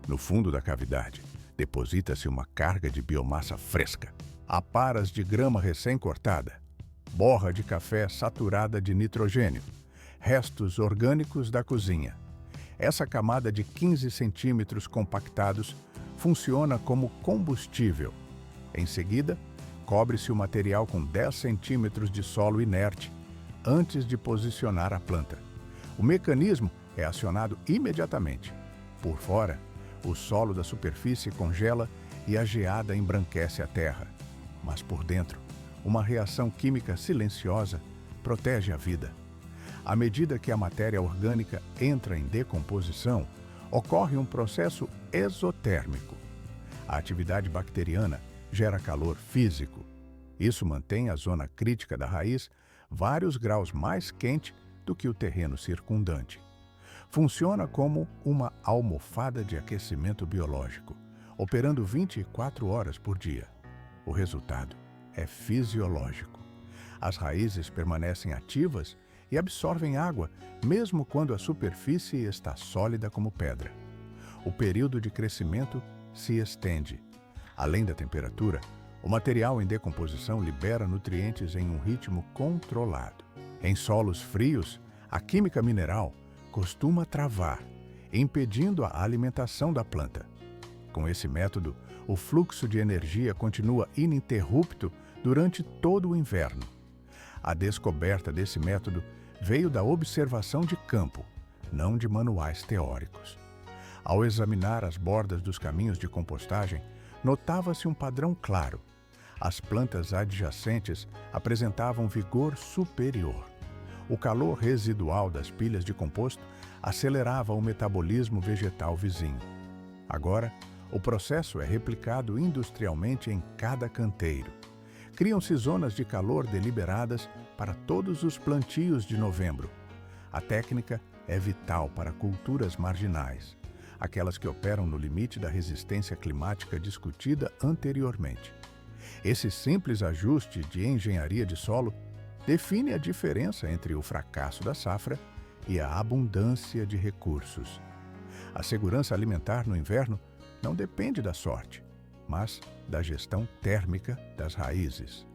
No fundo da cavidade, deposita-se uma carga de biomassa fresca. Aparas de grama recém-cortada, borra de café saturada de nitrogênio, restos orgânicos da cozinha. Essa camada de 15 centímetros compactados funciona como combustível. Em seguida, cobre-se o material com 10 centímetros de solo inerte antes de posicionar a planta. O mecanismo é acionado imediatamente. Por fora, o solo da superfície congela e a geada embranquece a terra. Mas por dentro, uma reação química silenciosa protege a vida. À medida que a matéria orgânica entra em decomposição, ocorre um processo exotérmico. A atividade bacteriana gera calor físico. Isso mantém a zona crítica da raiz vários graus mais quente do que o terreno circundante. Funciona como uma almofada de aquecimento biológico, operando 24 horas por dia. O resultado é fisiológico. As raízes permanecem ativas e absorvem água, mesmo quando a superfície está sólida como pedra. O período de crescimento se estende. Além da temperatura, O material em decomposição libera nutrientes em um ritmo controlado. Em solos frios, a química mineral costuma travar, impedindo a alimentação da planta. Com esse método, o fluxo de energia continua ininterrupto durante todo o inverno. A descoberta desse método veio da observação de campo, não de manuais teóricos. Ao examinar as bordas dos caminhos de compostagem, notava-se um padrão claro. As plantas adjacentes apresentavam vigor superior. O calor residual das pilhas de composto acelerava o metabolismo vegetal vizinho. Agora, o processo é replicado industrialmente em cada canteiro. Criam-se zonas de calor deliberadas para todos os plantios de novembro. A técnica é vital para culturas marginais, aquelas que operam no limite da resistência climática discutida anteriormente. Esse simples ajuste de engenharia de solo define a diferença entre o fracasso da safra e a abundância de recursos. A segurança alimentar no inverno não depende da sorte, mas da gestão térmica das raízes.